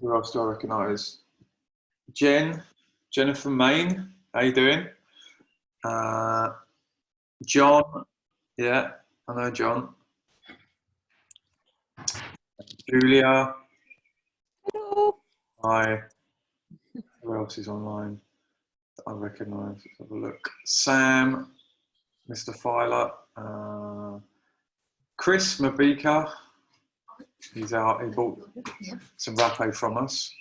Who else do I recognise? Jennifer Main. How you doing? John. Yeah, I know John. Julia. Hello. Hi. Who else is online that I recognise? Let's have a look. Sam. Mr. Filer. Chris Mabika. He's out. He bought some Rapéh from us.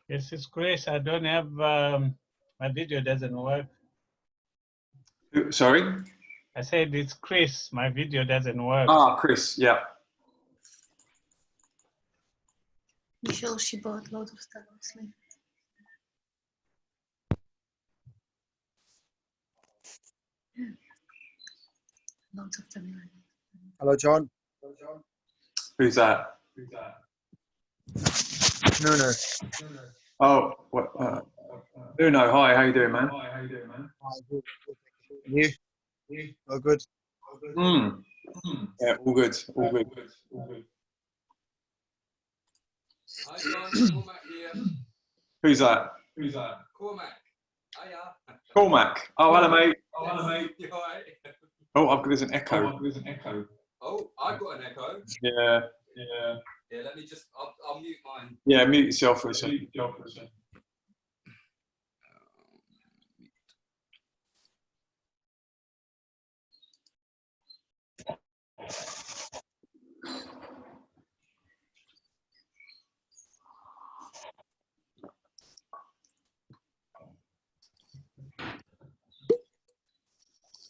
This is Chris. I don't have my video doesn't work. Sorry? I said it's Chris. My video doesn't work. Ah, Chris. Yeah. Michelle, she bought loads of stuff, obviously. Lots of them. Hello, John. Who's that? No. Oh, what? Nuno, hi. How you doing, man? You? Oh, good. Yeah, all good. All good. Hi, John. Cormac here. Who's that? Cormac. Hiya. Cormac. Oh, hello, mate. You all right? Oh, there's an echo. Oh, I got an echo. Yeah. Yeah, let me just, I'll mute mine. Yeah, mute yourself for a second.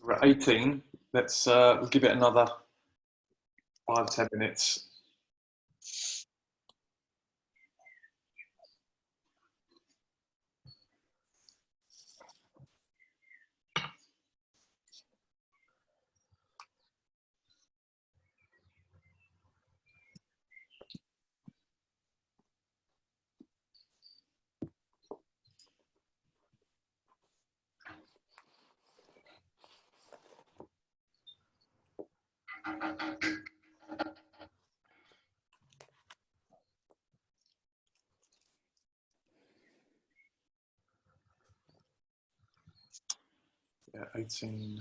We're at 18. Let's we'll give it another 5-10 minutes. Yeah, 18.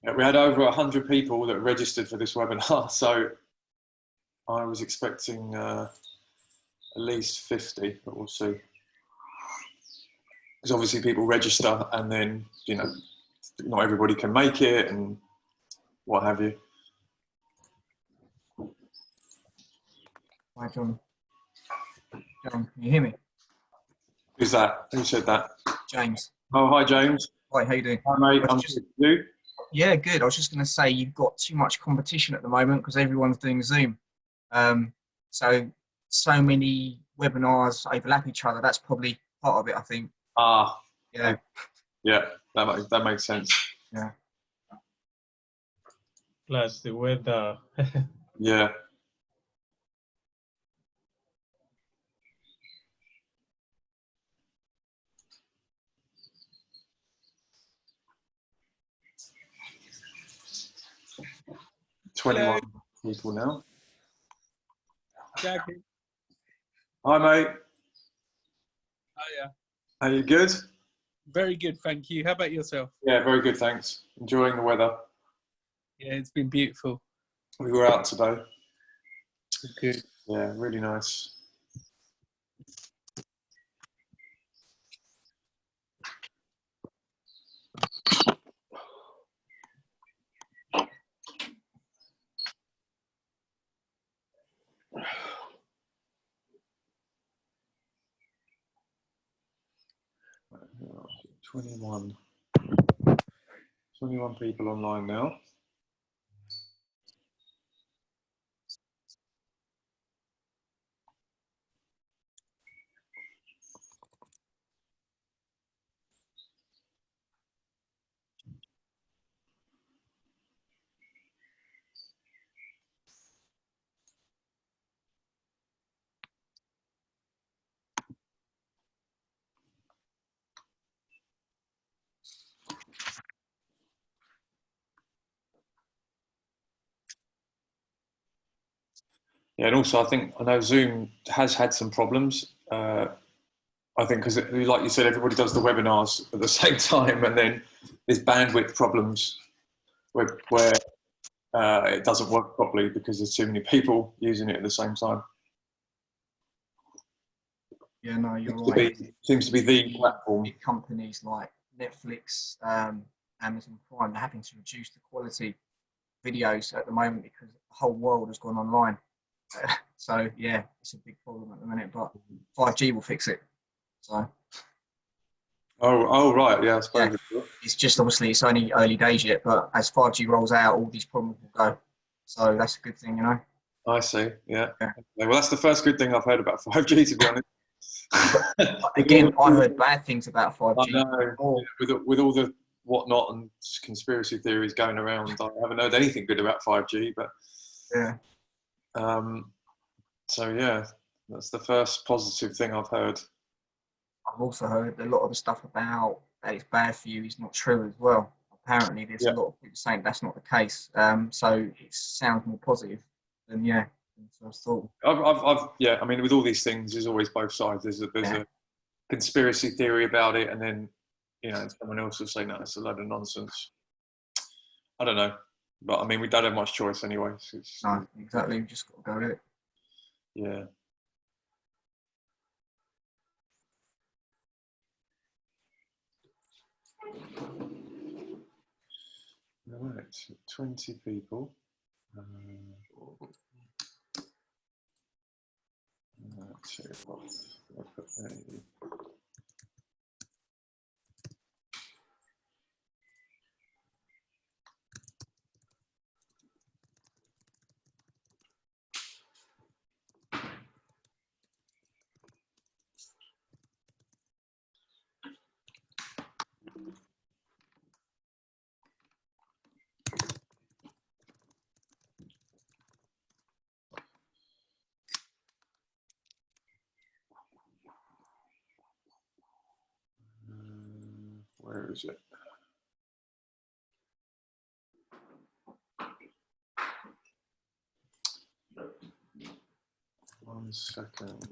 Yeah, we had over 100 people that registered for this webinar, so I was expecting at least 50, but we'll see. Because obviously people register and then, you know, not everybody can make it and what have you. Hi, John. John, can you hear me? Who's that? Who said that? James. Oh, hi, James. Hi, how you doing? Hi, mate. I'm just you. Yeah, good. I was just going to say you've got too much competition at the moment because everyone's doing Zoom. So many webinars overlap each other. That's probably part of it, I think. Ah. Yeah. Yeah, that makes sense. Yeah. Plus the weather. Yeah. Hello. 21 people now. Jackie. Hi, mate. Hiya. Are you good? Very good, thank you. How about yourself? Yeah, very good, thanks. Enjoying the weather. Yeah, it's been beautiful. We were out today. Good. Yeah, really nice. Twenty-one people online now. Yeah, and also I know Zoom has had some problems. I think because, like you said, everybody does the webinars at the same time, and then there's bandwidth problems where it doesn't work properly because there's too many people using it at the same time. Yeah, no, you're right. Seems to be the platform. Big companies like Netflix, Amazon Prime, they're having to reduce the quality of videos at the moment because the whole world has gone online. So yeah, it's a big problem at the minute, but 5G will fix it. So. Oh right, yeah, I suppose. Yeah. It's just obviously it's only early days yet, but as 5G rolls out, all these problems will go. So that's a good thing, you know. I see. Yeah. Okay. Well, that's the first good thing I've heard about 5G, to be honest. Again, I heard bad things about 5G. I know. With all the whatnot and conspiracy theories going around, I haven't heard anything good about 5G. But yeah. So yeah, that's the first positive thing I've heard. I've also heard a lot of the stuff about that it's bad for you is not true as well. Apparently, there's a lot of people saying that's not the case. So it sounds more positive than first thought. I mean, with all these things, there's always both sides. There's a conspiracy theory about it, and then someone else will say no, it's a load of nonsense. I don't know, but I mean, we don't have much choice anyway. No, exactly. We just got to go with it. Yeah. Right, 20 people. Let's see what I'll put there. Where is it? One second.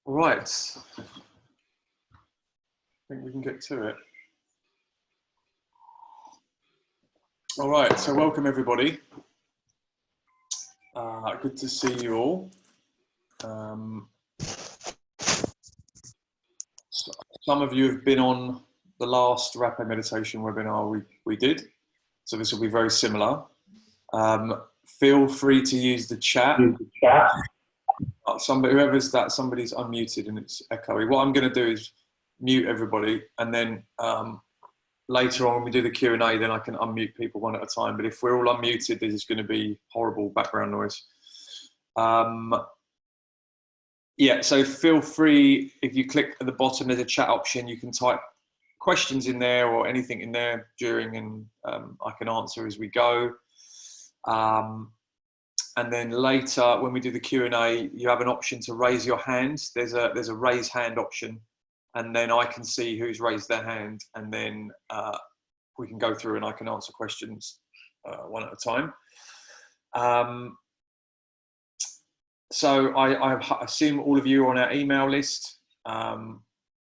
Right. I think we can get to it. All right, so welcome everybody. Good to see you all. Some of you have been on the last Rapéh meditation webinar we did, so this will be very similar. Feel free to use the chat. Somebody's unmuted and it's echoey. What I'm going to do is mute everybody, and then later on when we do the Q&A, then I can unmute people one at a time. But if we're all unmuted, there's going to be horrible background noise. Yeah, so feel free, if you click at the bottom, there's a chat option. You can type questions in there or anything in there during, and I can answer as we go. And then later, when we do the Q&A, you have an option to raise your hand. There's a raise hand option, and then I can see who's raised their hand, and then we can go through and I can answer questions one at a time. So I assume all of you are on our email list.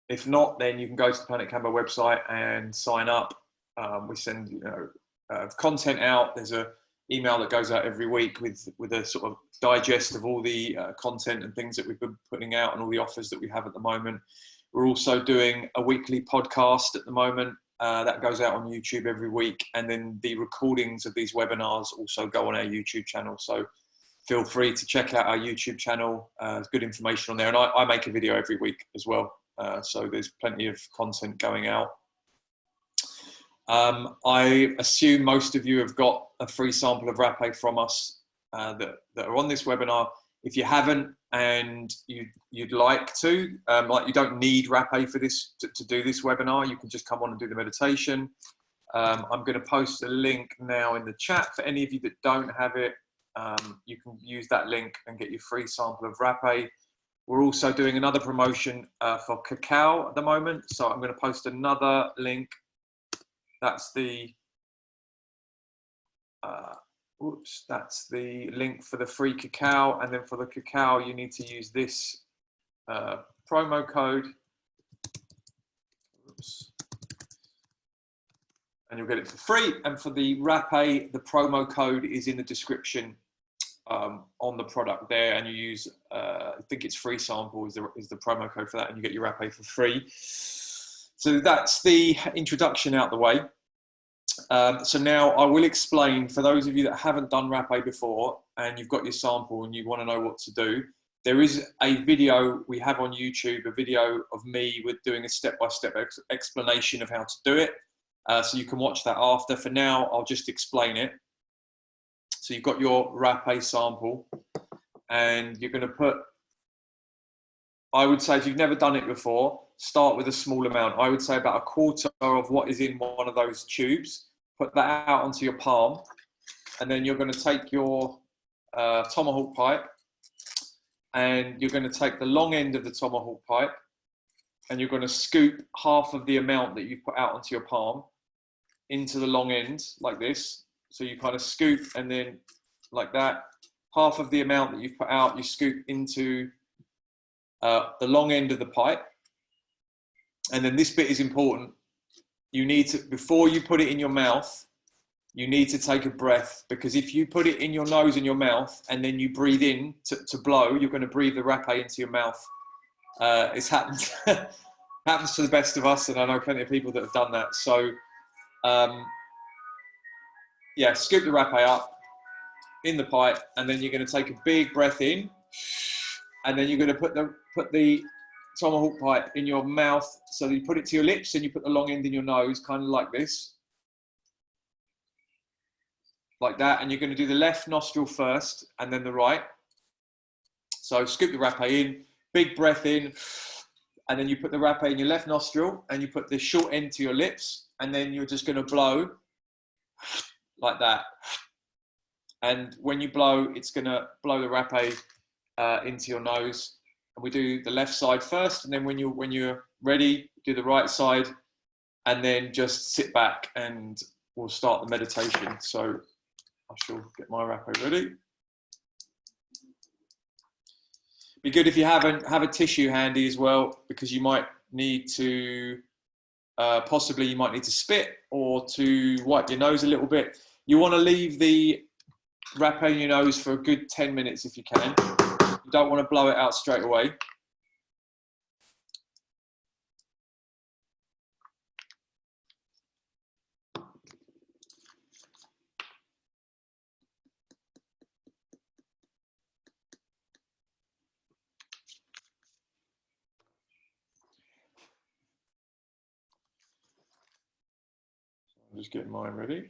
If not, then you can go to the Planet Cambo website and sign up. We send content out. There's a email that goes out every week with a sort of digest of all the content and things that we've been putting out and all the offers that we have at the moment. We're also doing a weekly podcast at the moment that goes out on YouTube every week, and then the recordings of these webinars also go on our YouTube channel. So feel free to check out our YouTube channel. There's good information on there, and I make a video every week as well. So there's plenty of content going out. I assume most of you have got a free sample of Rapéh from us that are on this webinar. If you haven't and you'd like to, like you don't need Rapéh for this to do this webinar, you can just come on and do the meditation. I'm going to post a link now in the chat for any of you that don't have it. You can use that link and get your free sample of Rapéh. We're also doing another promotion for cacao at the moment, so I'm going to post another link. That's the that's the link for the free cacao, and then for the cacao you need to use this promo code. And you'll get it for free. And for the Rapéh, the promo code is in the description on the product there, and you use I think it's free sample is the promo code for that, and you get your Rapéh for free. So that's the introduction out the way. So now I will explain, for those of you that haven't done Rapéh before and you've got your sample and you want to know what to do, there is a video we have on YouTube, a video of me with doing a step-by-step explanation of how to do it. So you can watch that after. For now, I'll just explain it. So you've got your Rapéh sample, and you're going to put, I would say if you've never done it before, start with a small amount. I would say about a quarter of what is in one of those tubes. Put that out onto your palm, and then you're going to take your tomahawk pipe, and you're going to take the long end of the tomahawk pipe, and you're going to scoop half of the amount that you've put out onto your palm into the long end like this. So you kind of scoop, and then like that, half of the amount that you've put out, you scoop into the long end of the pipe. And then this bit is important. You need to, before you put it in your mouth, you need to take a breath, because if you put it in your nose and your mouth and then you breathe in to blow, you're going to breathe the Rapéh into your mouth. It's happened, happens to the best of us, and I know plenty of people that have done that. So yeah, scoop the Rapéh up in the pipe, and then you're going to take a big breath in, and then you're going to put the tomahawk pipe in your mouth. So you put it to your lips and you put the long end in your nose, kind of like this, like that. And you're going to do the left nostril first and then the right. So scoop the Rapéh in, big breath in, and then you put the Rapéh in your left nostril and you put the short end to your lips, and then you're just going to blow like that. And when you blow, it's going to blow the Rapéh into your nose. And we do the left side first, and then when you're ready, do the right side, and then just sit back and we'll start the meditation. So I shall get my Rapéh ready. Be good if you have a tissue handy as well, because you might need to possibly you might need to spit or to wipe your nose a little bit. You want to leave the Rapéh in your nose for a good 10 minutes if you can. You don't want to blow it out straight away. I'm just getting mine ready.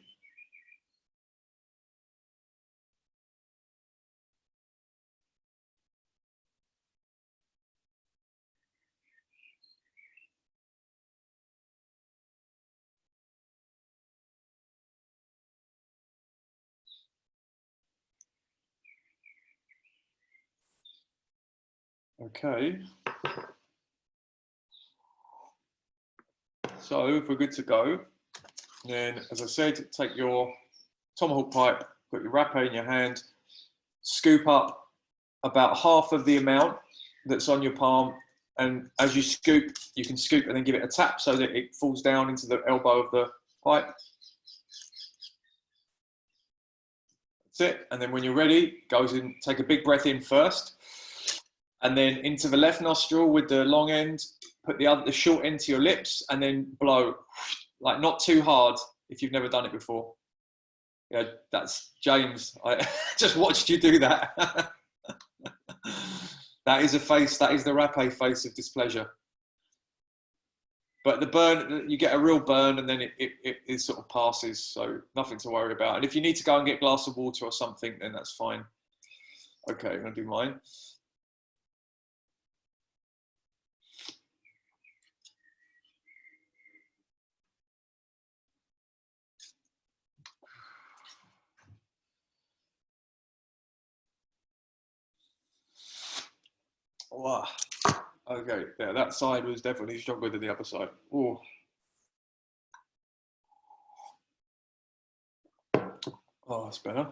Okay. So if we're good to go, then as I said, take your tomahawk pipe, put your rapé in your hand, scoop up about half of the amount that's on your palm, and as you scoop, you can scoop and then give it a tap so that it falls down into the elbow of the pipe. That's it. And then when you're ready, goes in, take a big breath in first, and then into the left nostril with the long end, put the short end to your lips, and then blow, like not too hard if you've never done it before. Yeah, that's James. I just watched you do that. That is a face, that is the Rapéh face of displeasure. But the burn, you get a real burn and then it sort of passes, so nothing to worry about. And if you need to go and get a glass of water or something, then that's fine. Okay, I'm gonna do mine. Wow. Okay, yeah, that side was definitely stronger than the other side. Oh. Oh, that's better.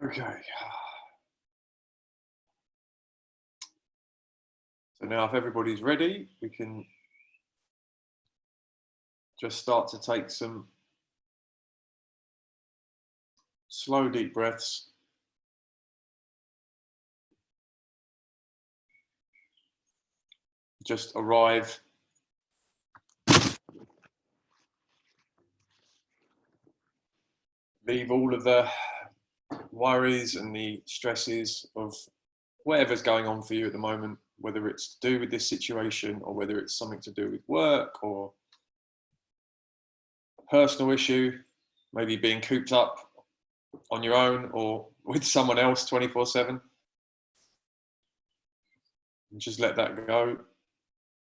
Okay. So now if everybody's ready, we can just start to take some slow, deep breaths. Just arrive. Leave all of the worries and the stresses of whatever's going on for you at the moment, whether it's to do with this situation or whether it's something to do with work or a personal issue, maybe being cooped up on your own or with someone else 24/7. And just let that go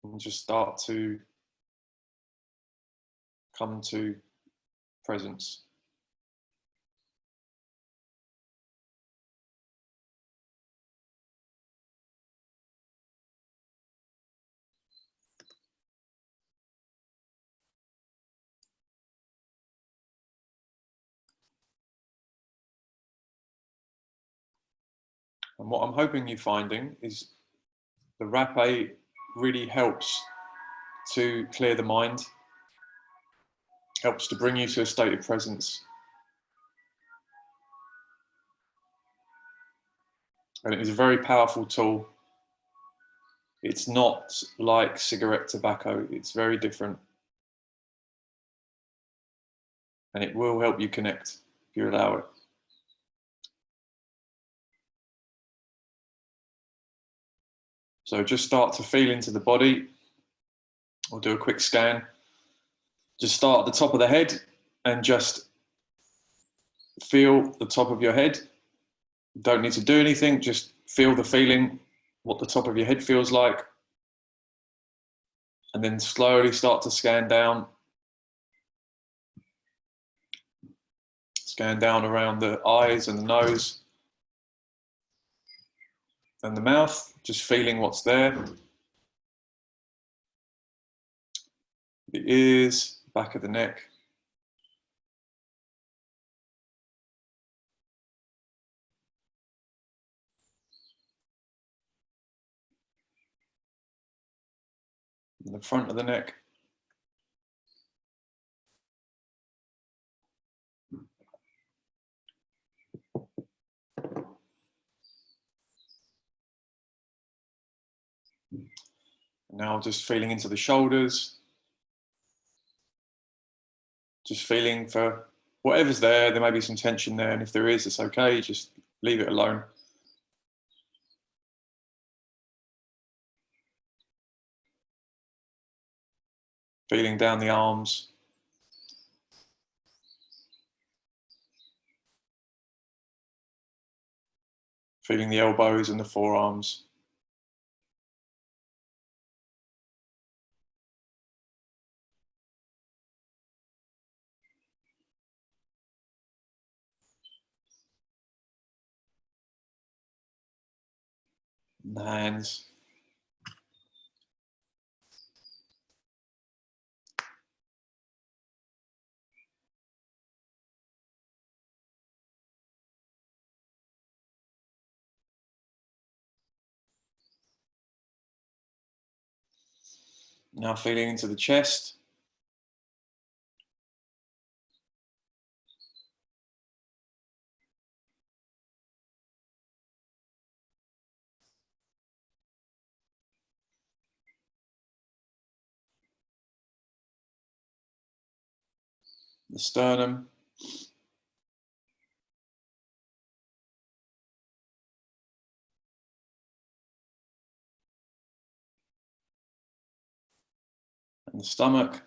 and just start to come to presence. And what I'm hoping you're finding is the Rapéh really helps to clear the mind, helps to bring you to a state of presence. And it is a very powerful tool. It's not like cigarette tobacco, it's very different. And it will help you connect if you allow it. So just start to feel into the body. We'll do a quick scan. Just start at the top of the head and just feel the top of your head. Don't need to do anything, just feel the feeling, what the top of your head feels like. And then slowly start to scan down. Scan down around the eyes and the nose and the mouth, just feeling what's there. The ears, back of the neck. And the front of the neck. Now just feeling into the shoulders. Just feeling for whatever's there. There may be some tension there, and if there is, it's okay. Just leave it alone. Feeling down the arms. Feeling the elbows and the forearms. The hands. Now feeling into the chest. The sternum. And the stomach.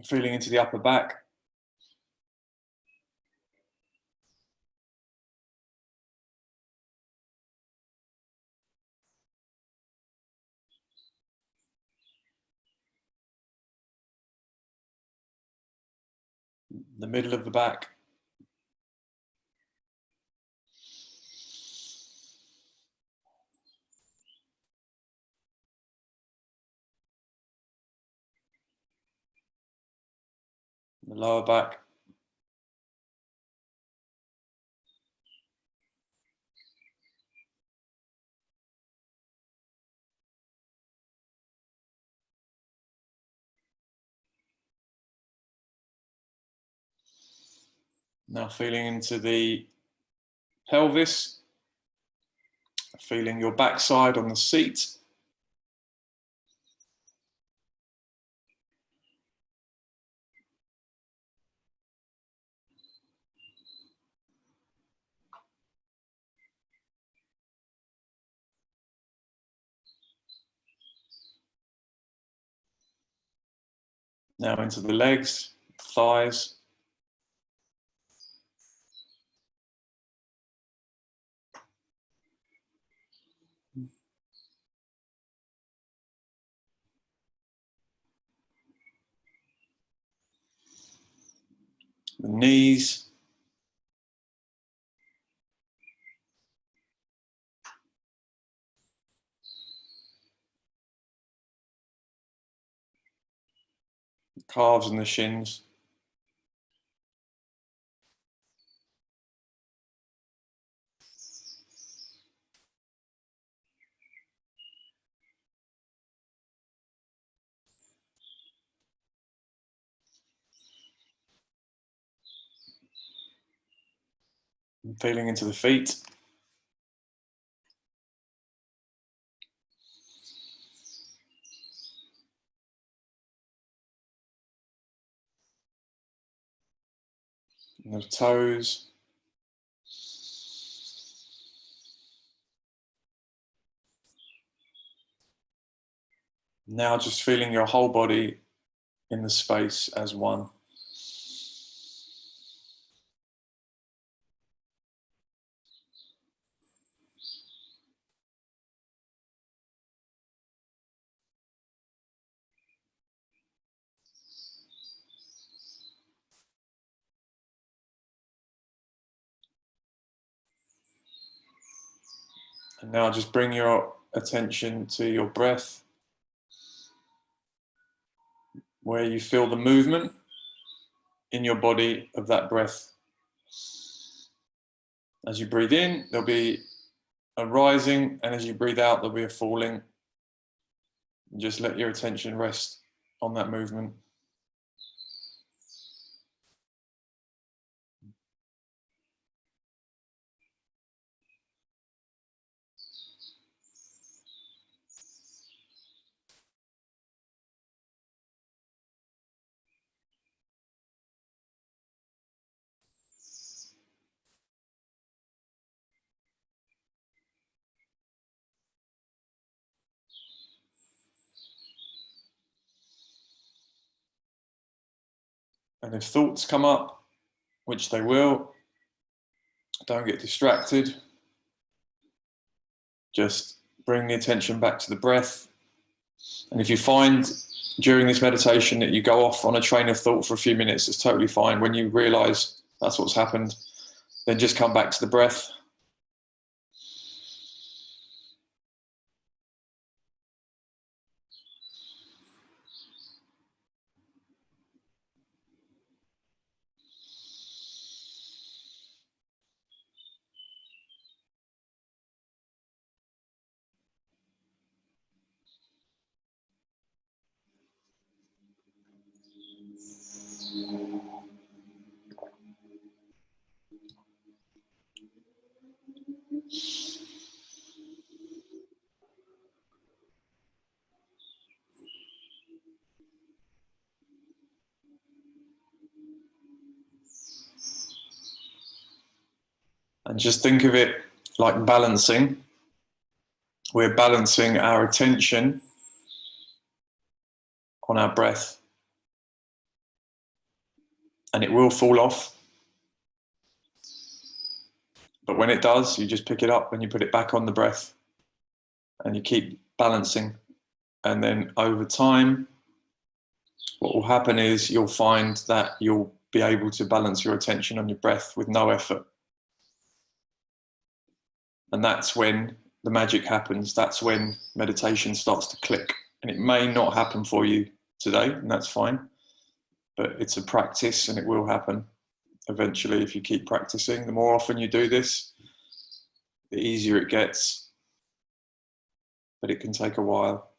Feeling into the upper back. The middle of the back. The lower back. Now feeling into the pelvis, feeling your backside on the seat. Now into the legs, thighs. The knees. The calves and the shins. And feeling into the feet. And the toes. Now just feeling your whole body in the space as one. And now just bring your attention to your breath, where you feel the movement in your body of that breath. As you breathe in, there'll be a rising, and as you breathe out, there'll be a falling. Just let your attention rest on that movement. And if thoughts come up, which they will, don't get distracted. Just bring the attention back to the breath. And if you find during this meditation that you go off on a train of thought for a few minutes, it's totally fine. When you realize that's what's happened, then just come back to the breath. And just think of it like balancing. We're balancing our attention on our breath. And it will fall off. But when it does, you just pick it up and you put it back on the breath. And you keep balancing. And then over time, what will happen is you'll find that you'll be able to balance your attention on your breath with no effort. And that's when the magic happens. That's when meditation starts to click. And it may not happen for you today, and that's fine. But it's a practice and it will happen eventually if you keep practicing. The more often you do this, the easier it gets. But it can take a while.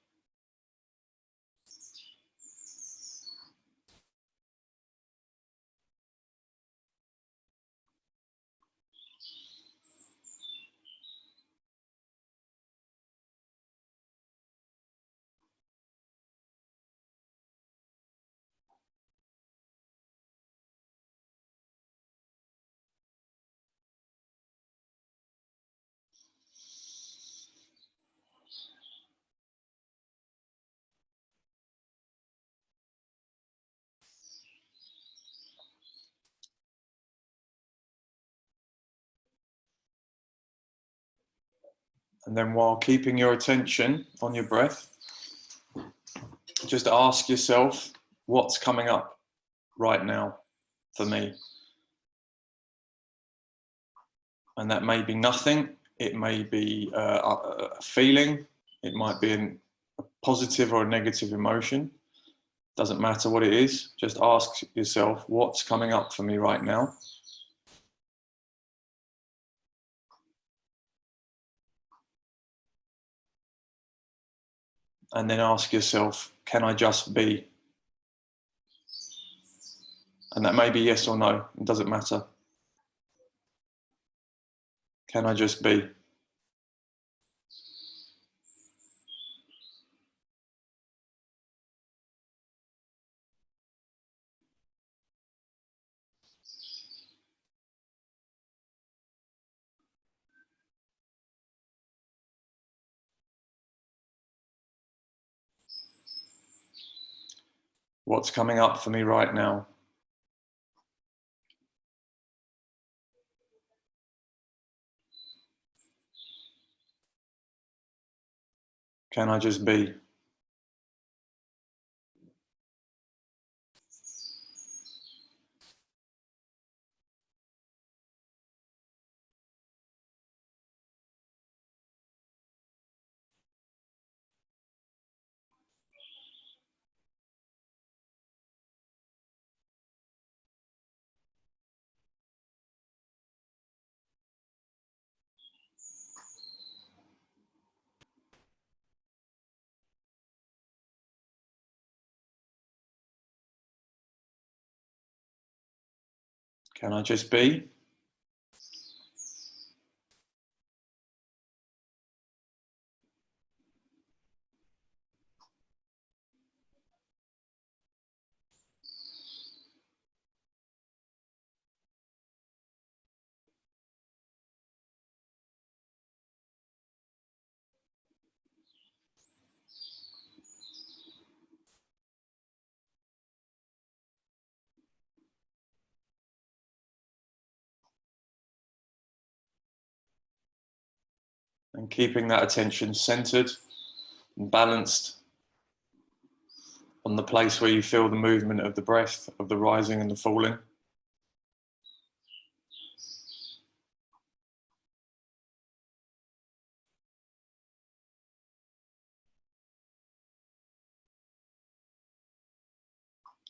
And then while keeping your attention on your breath, just ask yourself, what's coming up right now for me? And that may be nothing. It may be a feeling. It might be a positive or a negative emotion. Doesn't matter what it is. Just ask yourself, what's coming up for me right now? And then ask yourself, can I just be? And that may be yes or no. It doesn't matter. Can I just be? What's coming up for me right now? Can I just be? Can I just be? And keeping that attention centered and balanced on the place where you feel the movement of the breath, of the rising and the falling.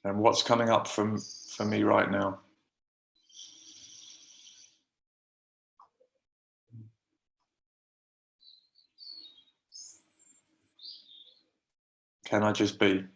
And what's coming up for me right now. Can I just be?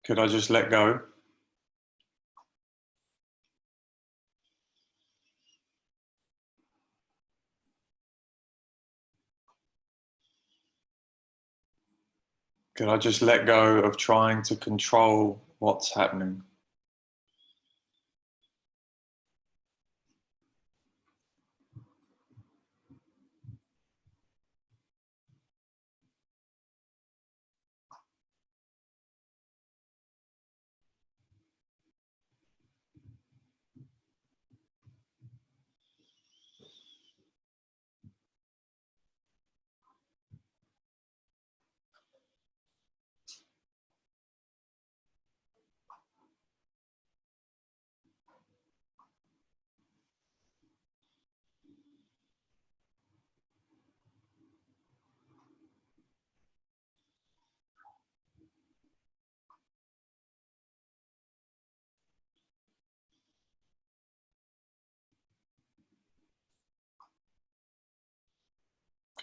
Could I just let go? Could I just let go of trying to control what's happening?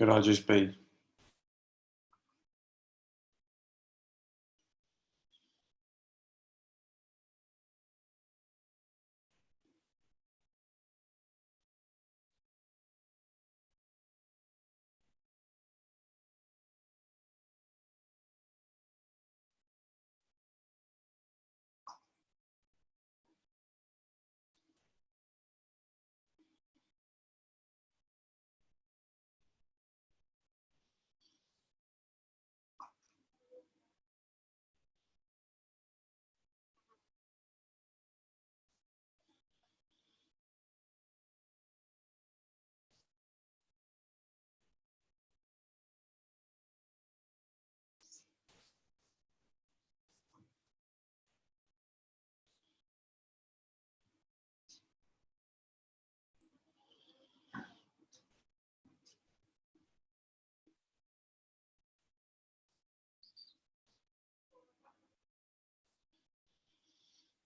Could I just be?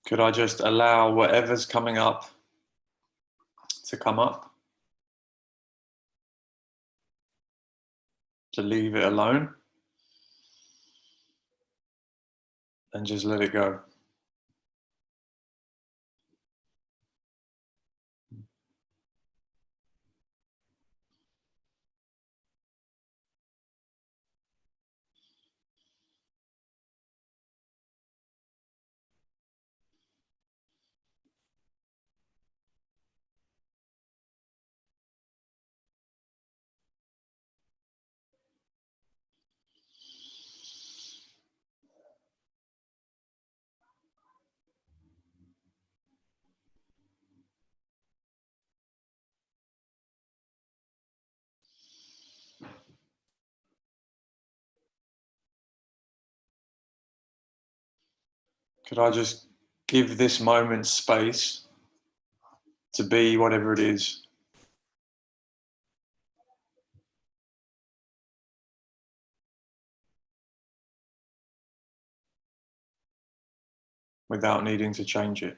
Could I just allow whatever's coming up to come up? To leave it alone? And just let it go? Could I just give this moment space to be whatever it is? without needing to change it.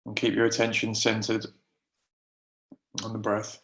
And keep your attention centered on the breath.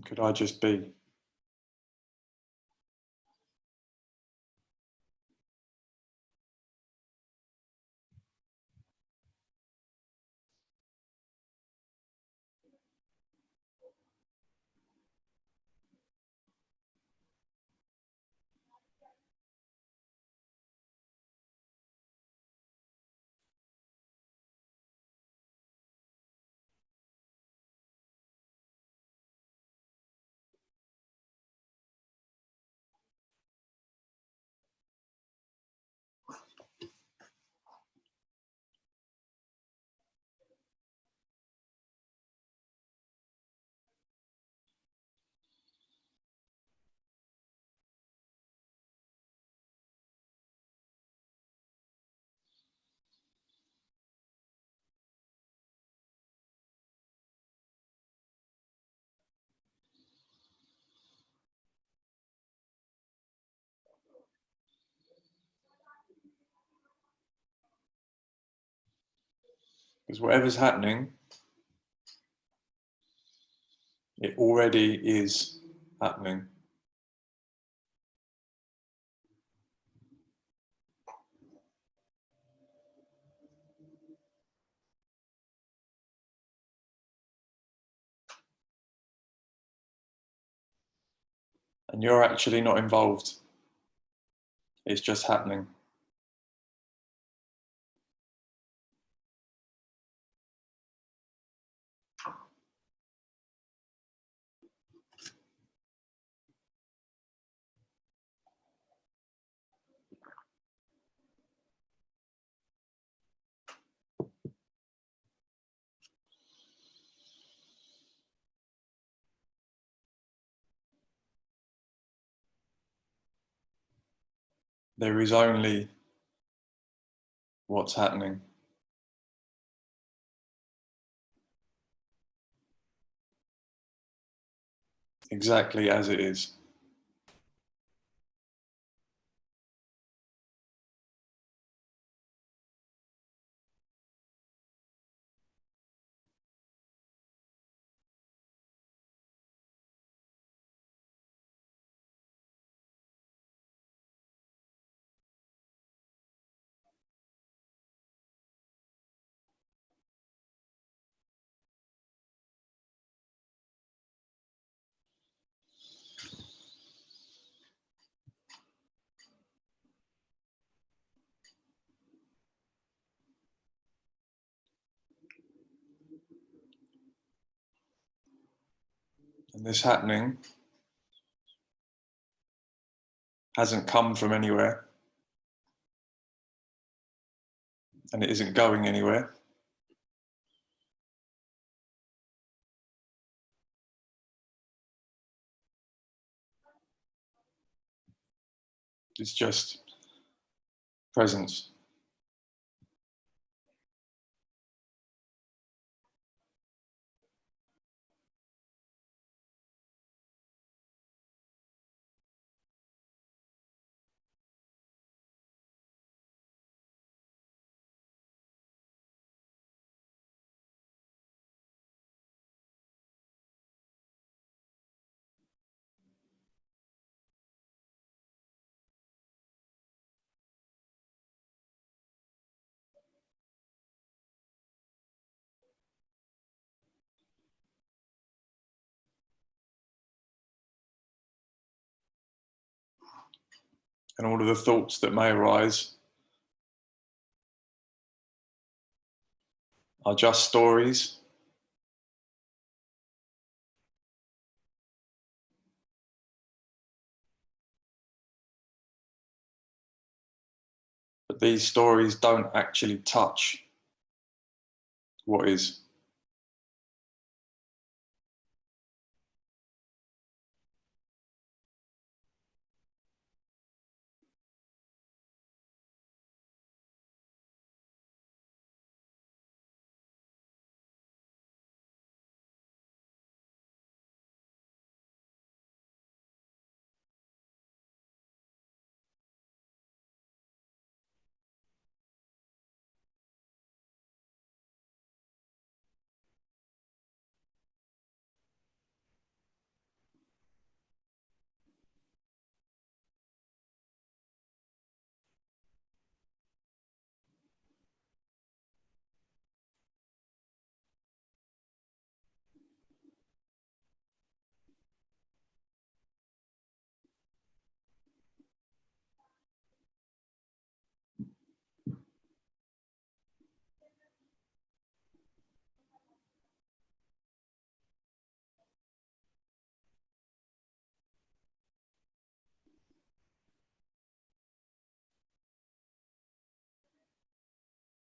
Could I just be? Because whatever's happening, it already is happening. And you're actually not involved. It's just happening. There is only what's happening. Exactly as it is. And this happening hasn't come from anywhere, and it isn't going anywhere. It's just presence. and all of the thoughts that may arise are just stories. But these stories don't actually touch what is.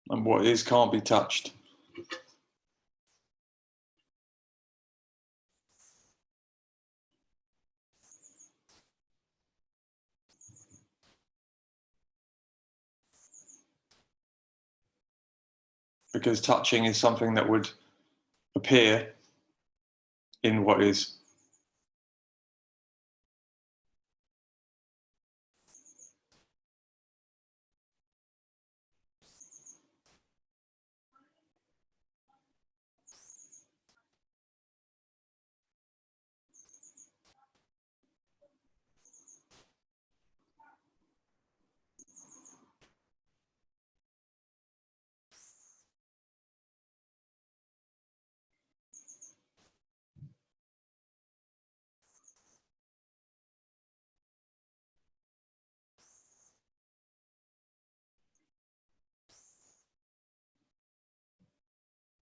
And what is can't be touched. Because touching is something that would appear in what is.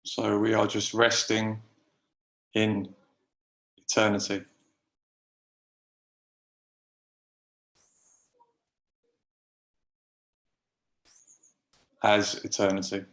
So we are just resting in eternity. As eternity.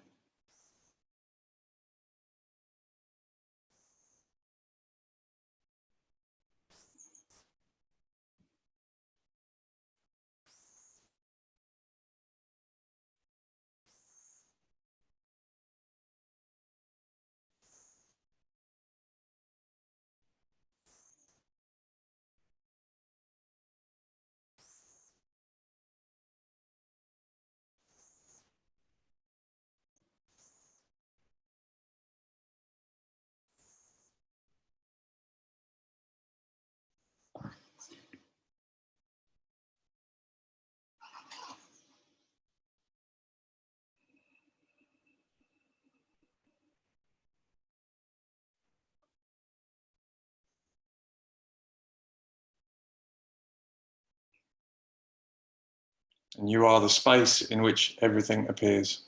And you are the space in which everything appears.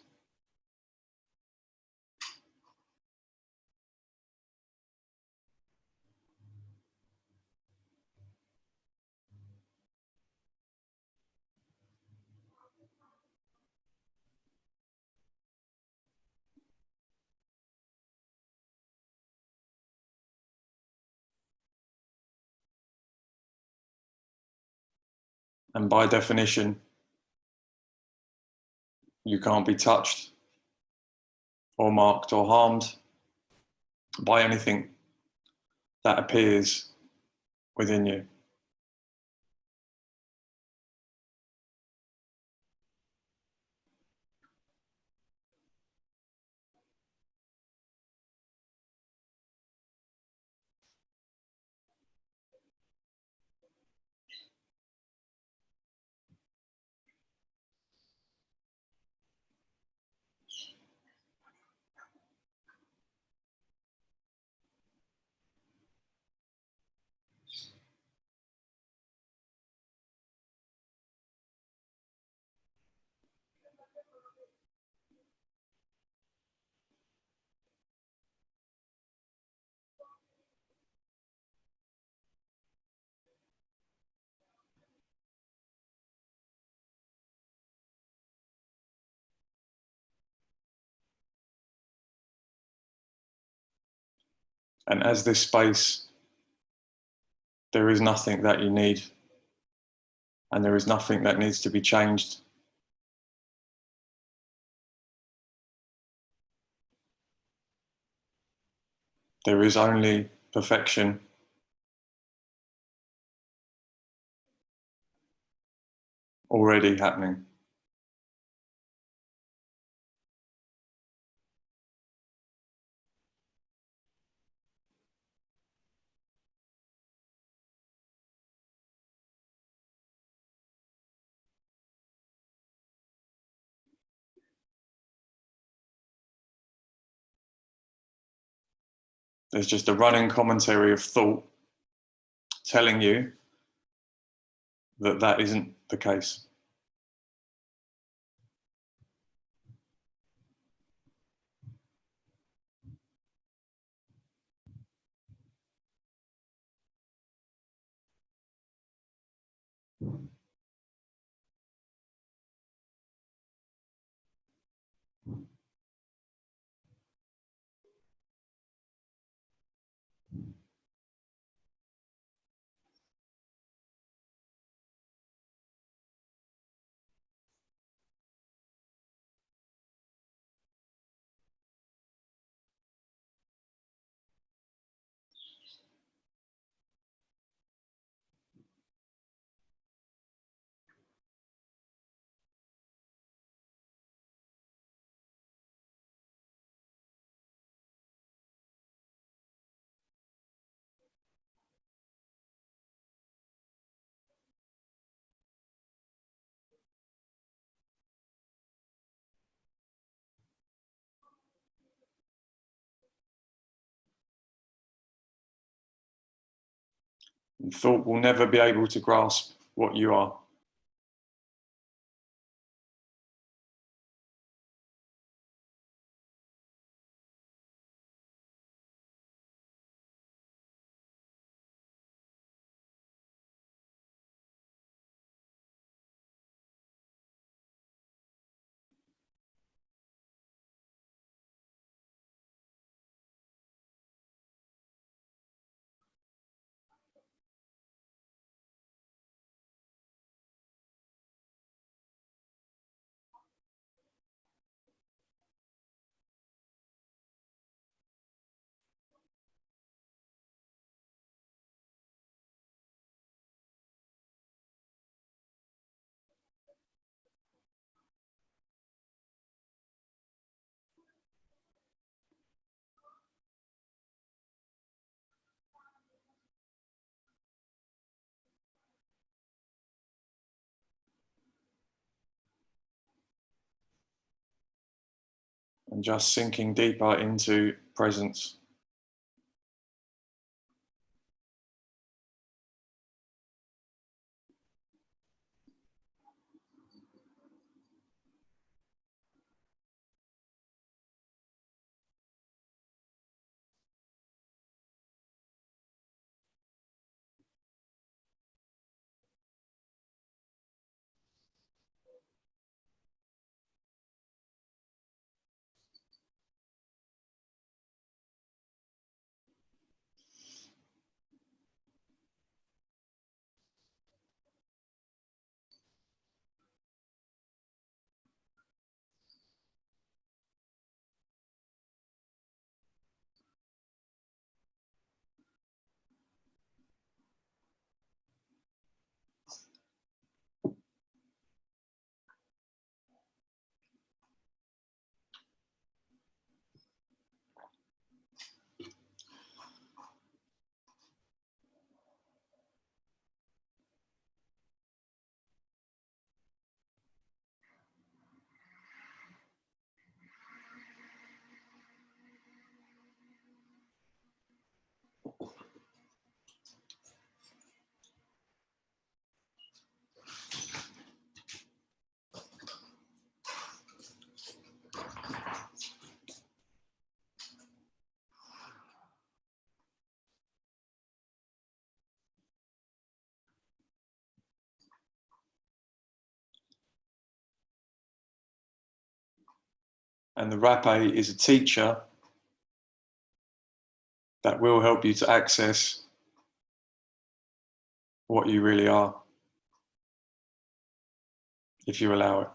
And by definition, you can't be touched or marked or harmed by anything that appears within you. And as this space, there is nothing that you need, and there is nothing that needs to be changed. There is only perfection. Already happening. There's just a running commentary of thought telling you that that isn't the case. And thought will never be able to grasp what you are. And just sinking deeper into presence. And the Rapéh is a teacher that will help you to access what you really are, if you allow it.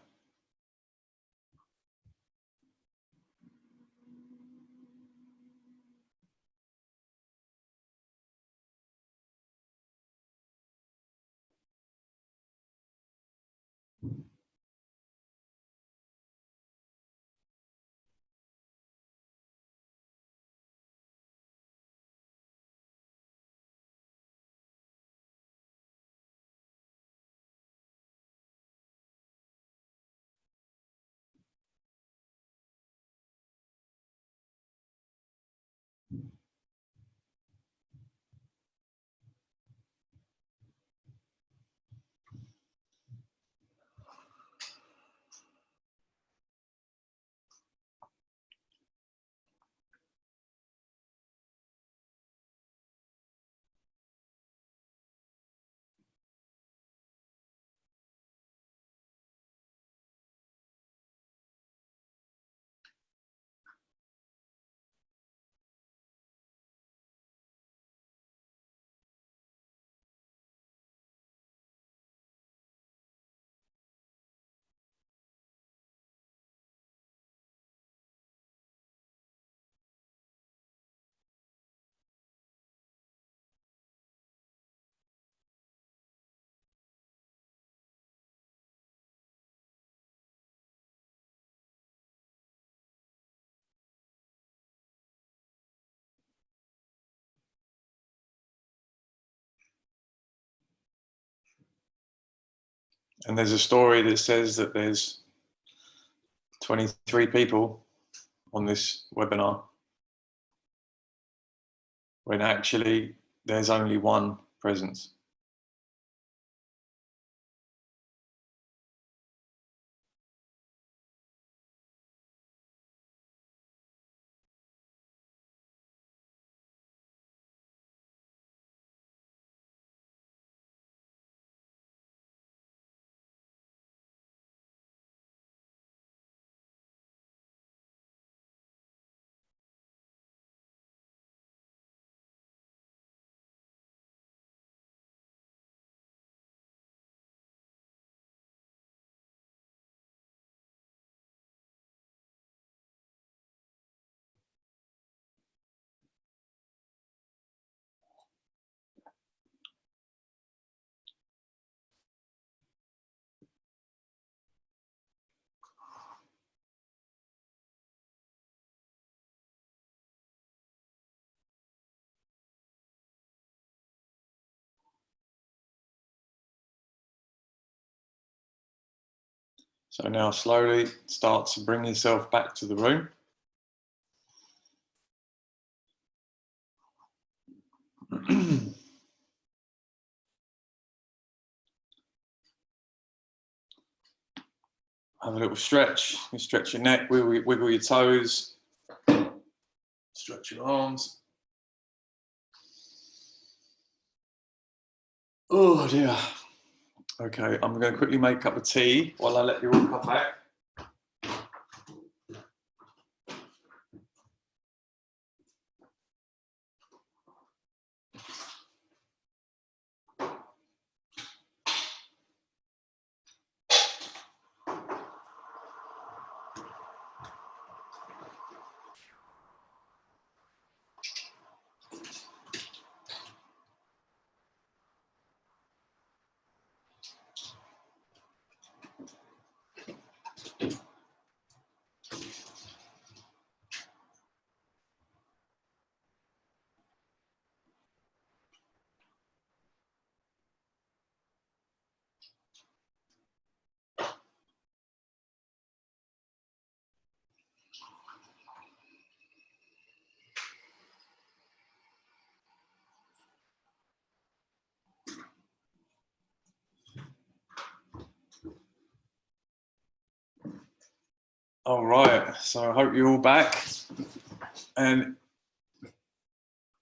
And there's a story that says that there's 23 people on this webinar, when actually there's only one presence. So now slowly start to bring yourself back to the room. Have a little stretch. You stretch your neck, wiggle your toes, stretch your arms. Oh dear. Okay, I'm going to quickly make a cup of tea while I let you all come back. All right, so I hope you're all back. And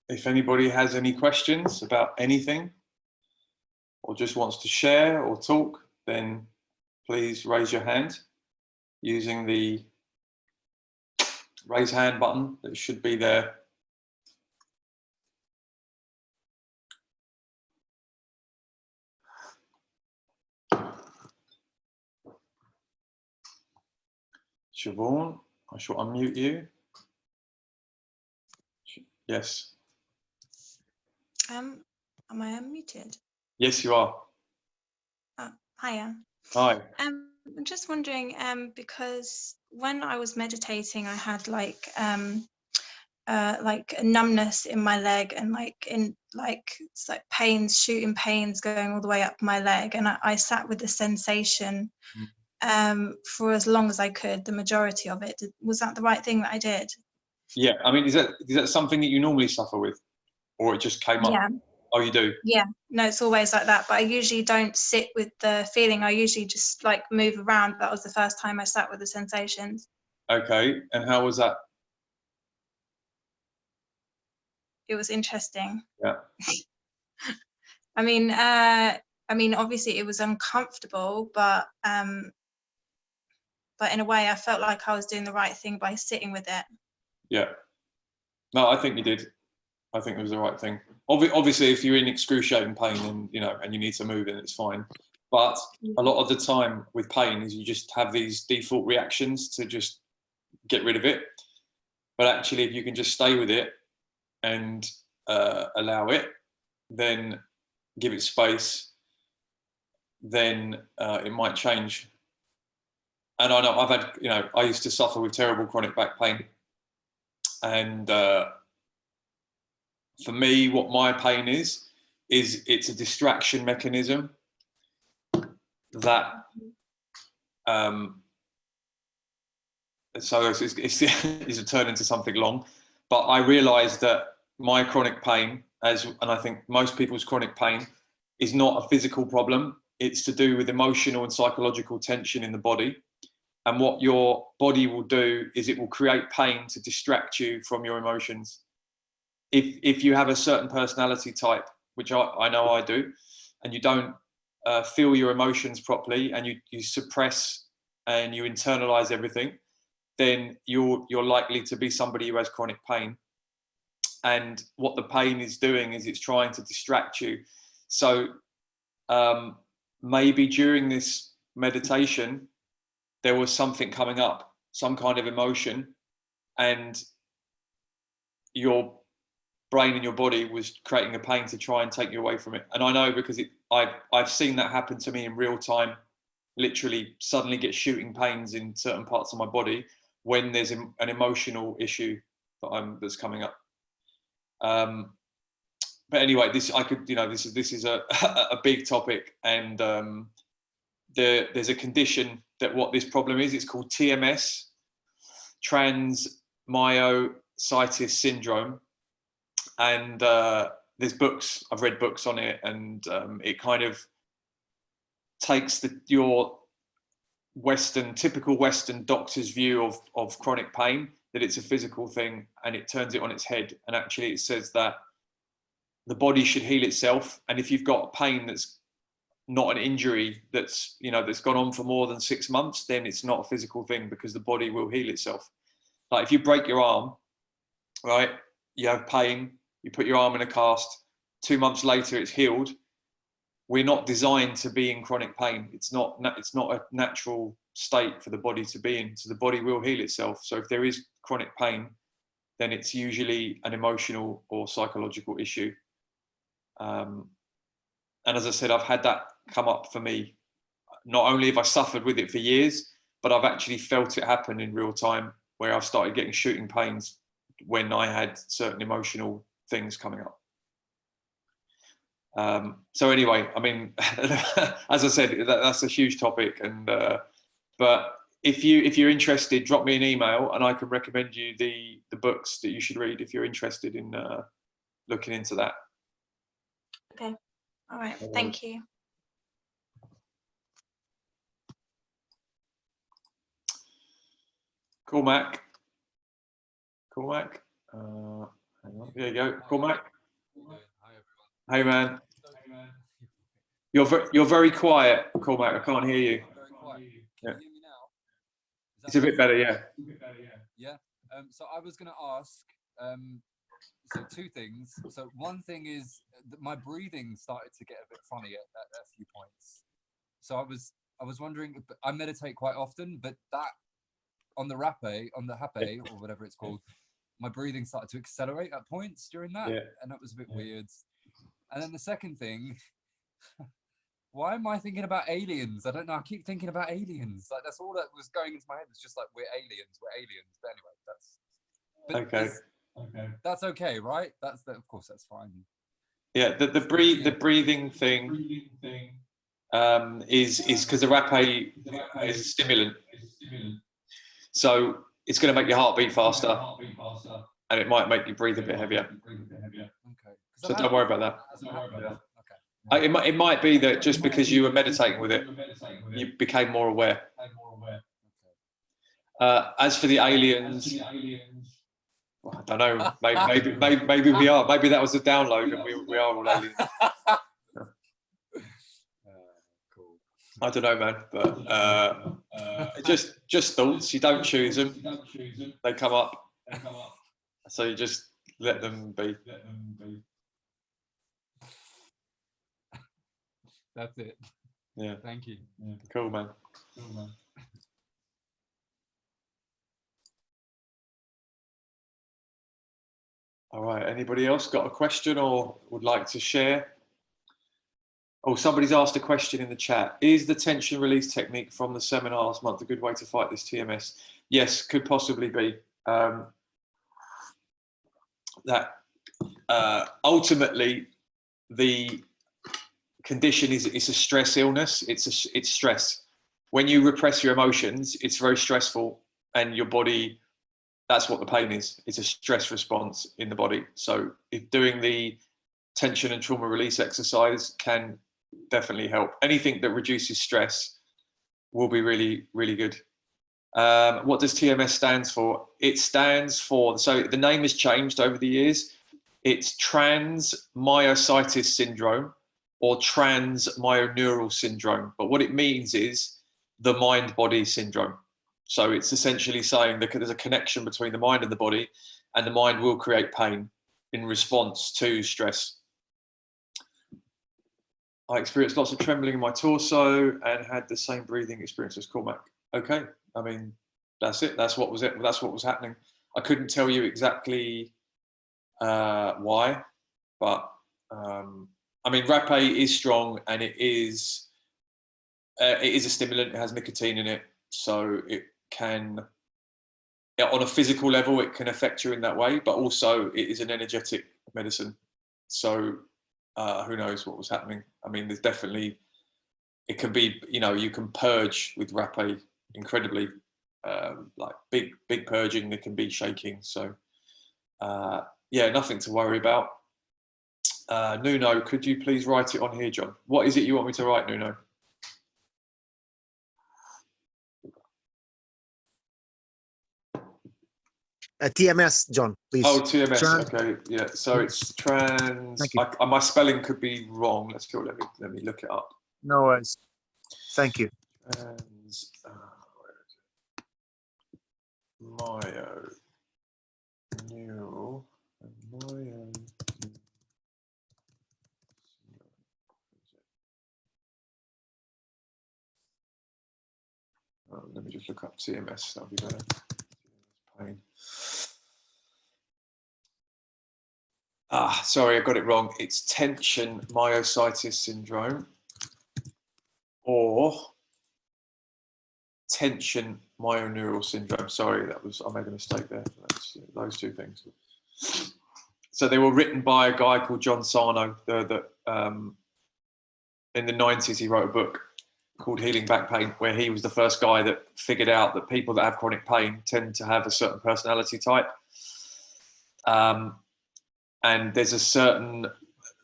if anybody has any questions about anything or just wants to share or talk, then please raise your hand using the raise hand button that should be there. Siobhan, I shall unmute you. Yes. Am I unmuted? Yes, you are. Oh, hiya. Hi. I'm just wondering, because when I was meditating, I had like a numbness in my leg and it's like pains, shooting pains going all the way up my leg, and I sat with the sensation for as long as I could, the majority of it. Was that the right thing that I did? Yeah, I mean, is that something that you normally suffer with, or it just came up? Yeah. Oh, you do? Yeah, no, it's always like that, but I usually don't sit with the feeling. I usually just like move around. That was the first time I sat with the sensations. Okay, and how was that? It was interesting. Yeah. I mean, obviously it was uncomfortable, but in a way I felt like I was doing the right thing by sitting with it. Yeah. No, I think you did. I think it was the right thing. Obviously, if you're in excruciating pain and and you need to move, then it's fine. But a lot of the time with pain is you just have these default reactions to just get rid of it. But actually, if you can just stay with it and allow it, then give it space, then it might change. And I know I've had, I used to suffer with terrible chronic back pain, and for me, what my pain is it's a distraction mechanism that so it's a turn into something long, but I realized that my chronic pain, and I think most people's chronic pain, is not a physical problem. It's to do with emotional and psychological tension in the body. And what your body will do is it will create pain to distract you from your emotions. If you have a certain personality type, which I know I do, and you don't feel your emotions properly, and you suppress and you internalize everything, then you're likely to be somebody who has chronic pain. And what the pain is doing is it's trying to distract you. So maybe during this meditation, there was something coming up, some kind of emotion, and your brain and your body was creating a pain to try and take you away from it. And I know because I've seen that happen to me in real time, literally suddenly get shooting pains in certain parts of my body when there's an emotional issue that's coming up. But anyway, this is a a big topic, and there's a condition that what this problem is. It's called TMS, transmyositis syndrome, and there's books. I've read books on it, and it kind of takes your typical Western doctor's view of chronic pain, that it's a physical thing, and it turns it on its head. And actually, it says that the body should heal itself, and if you've got pain that's not an injury that's gone on for more than 6 months, then it's not a physical thing, because the body will heal itself. Like if you break your arm, right, you have pain, you put your arm in a cast, 2 months later it's healed. We're not designed to be in chronic pain. It's not a natural state for the body to be in. So the body will heal itself. So if there is chronic pain, then it's usually an emotional or psychological issue. And as I said, I've had that come up for me. Not only have I suffered with it for years, but I've actually felt it happen in real time, where I've started getting shooting pains when I had certain emotional things coming up. So anyway, I mean, as I said, that's a huge topic, and but if you're interested, drop me an email and I can recommend you the books that you should read if you're interested in looking into that. Okay, all right, thank you. Cormac. Hang on. There you go, Cormac. Hi Hey everyone. man, Hey man. you're very quiet, Cormac. I can't hear you. Very quiet. Can Yeah. you hear me now? It's a bit better, yeah. Yeah. So I was going to ask, so two things. So one thing is that my breathing started to get a bit funny at a few points. So I was wondering, I meditate quite often, but that on the Rapéh, or whatever it's called, my breathing started to accelerate at points during that, and that was a bit weird. And then the second thing, why am I thinking about aliens? I don't know. I keep thinking about aliens. Like that's all that was going into my head. It's just like we're aliens. But anyway, that's okay, right? Of course, that's fine. Yeah, the breathing thing is because the Rapéh is a stimulant, so it's going to make your heart beat faster, and it might make you breathe a bit heavier. Okay. So don't worry about that. Okay. It might be that just because you were meditating with it, you became more aware. As for the aliens, well, I don't know. Maybe we are. Maybe that was a download, and we are all aliens. Cool. I don't know, man. But just thoughts. You don't choose them. They come up. So you just let them be. That's it. Yeah. Thank you. Cool, man. All right. Anybody else got a question or would like to share? Oh, somebody's asked a question in the chat. Is the tension release technique from the seminar last month a good way to fight this TMS? Yes, could possibly be. Ultimately, the condition is it's a stress illness. It's stress. When you repress your emotions, it's very stressful, and your body, that's what the pain is. It's a stress response in the body. So if doing the tension and trauma release exercise can definitely help. Anything that reduces stress will be really, really good. What does TMS stands for? It stands for, so the name has changed over the years. It's transmyositis syndrome or transmyoneural syndrome. But what it means is the mind-body syndrome. So it's essentially saying that there's a connection between the mind and the body, and the mind will create pain in response to stress. I experienced lots of trembling in my torso and had the same breathing experience as Cormac. Okay, I mean, that's it. That's what was it. That's what was happening. I couldn't tell you exactly why, but I mean, Rapéh is strong, and it is a stimulant. It has nicotine in it, so it can, on a physical level, it can affect you in that way. But also, it is an energetic medicine. So who knows what was happening? I mean, there's definitely, it can be, you can purge with Rapéh incredibly, like big purging. There can be shaking. So yeah, nothing to worry about. Nuno, could you please write it on here, John? What is it you want me to write, Nuno? TMS, John, please. Oh, TMS. Okay, yeah. So it's trans. My spelling could be wrong. Let's go. Let me look it up. No worries. Thank you. Trans. Where is it? Myo. Oh, let me just look up TMS. That'll be better. Pain. Sorry, I got it wrong. It's tension myositis syndrome or tension myoneural syndrome. Sorry, I made a mistake there. That's those two things. So they were written by a guy called John Sarno. In the 90s, he wrote a book called Healing Back Pain, where he was the first guy that figured out that people that have chronic pain tend to have a certain personality type. And there's a certain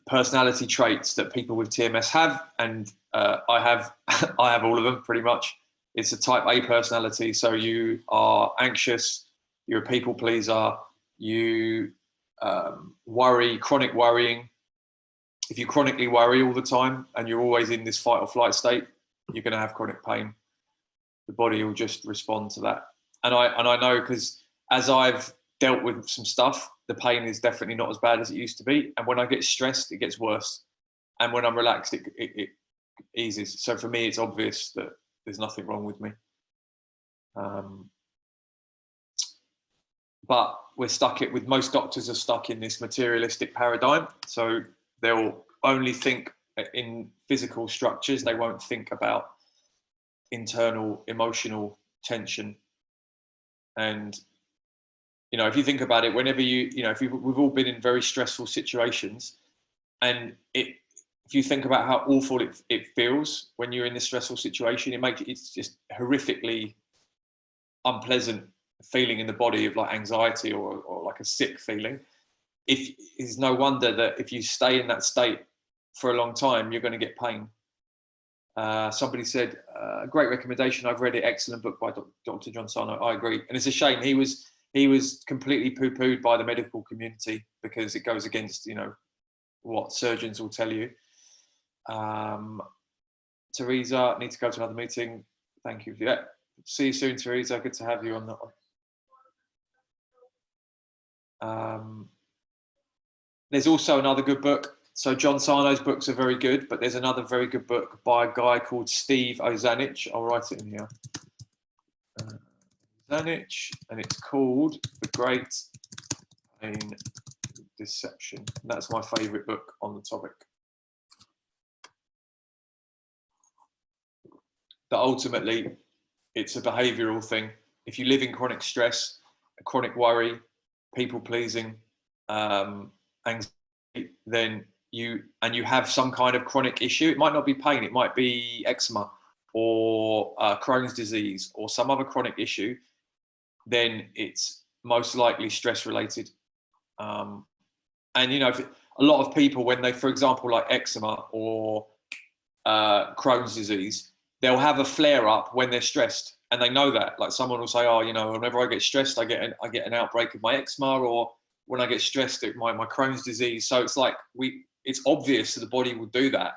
personality traits that people with TMS have, and I have all of them pretty much. It's a type A personality, so you are anxious, you're a people pleaser, you worry, chronic worrying. If you chronically worry all the time and you're always in this fight or flight state, you're going to have chronic pain. The body will just respond to that. And I know because as I've dealt with some stuff, the pain is definitely not as bad as it used to be. And when I get stressed, it gets worse. And when I'm relaxed, it eases. So for me, it's obvious that there's nothing wrong with me. But we're stuck with most doctors are stuck in this materialistic paradigm. So they'll only think in physical structures. They won't think about internal emotional tension. And, you know, if you think about it, whenever we've all been in very stressful situations, and if you think about how awful it feels when you're in this stressful situation, it's just horrifically unpleasant feeling in the body of like anxiety or like a sick feeling. It's no wonder that if you stay in that state for a long time, you're going to get pain. Somebody said, great recommendation. I've read it. Excellent book by Dr. John Sarno. I agree. And it's a shame he was completely poo-pooed by the medical community because it goes against, you know, what surgeons will tell you. Teresa, need to go to another meeting. Thank you for that. See you soon, Teresa. Good to have you on that one. There's also another good book. So John Sarno's books are very good, but there's another very good book by a guy called Steve Ozanich. I'll write it in here. Ozanich, and it's called The Great Pain Deception. And that's my favorite book on the topic. That ultimately, it's a behavioral thing. If you live in chronic stress, chronic worry, people pleasing, anxiety, then you have some kind of chronic issue. It might not be pain, it might be eczema or Crohn's disease or some other chronic issue, then it's most likely stress related. And you know, a lot of people, when they, for example, like eczema or Crohn's disease, they'll have a flare up when they're stressed, and they know that. Like someone will say, "Oh, you know, whenever I get stressed, I get an outbreak of my eczema, or when I get stressed, my Crohn's disease." So it's like it's obvious that the body will do that,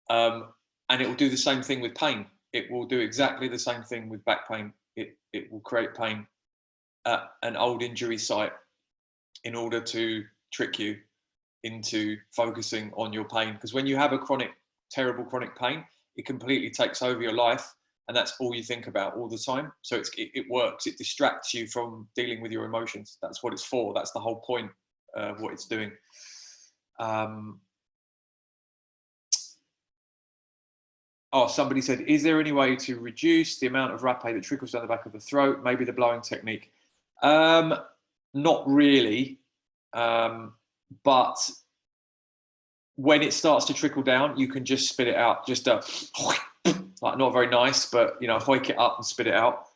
and it will do the same thing with pain. It will do exactly the same thing with back pain. It will create pain at an old injury site in order to trick you into focusing on your pain. Because when you have a terrible chronic pain, it completely takes over your life, and that's all you think about all the time. So it works. It distracts you from dealing with your emotions. That's what it's for. That's the whole point of what it's doing. Somebody said, is there any way to reduce the amount of rapé that trickles down the back of the throat? Maybe the blowing technique. Not really, but when it starts to trickle down, you can just spit it out. Just like not very nice, but you know, hoik it up and spit it out,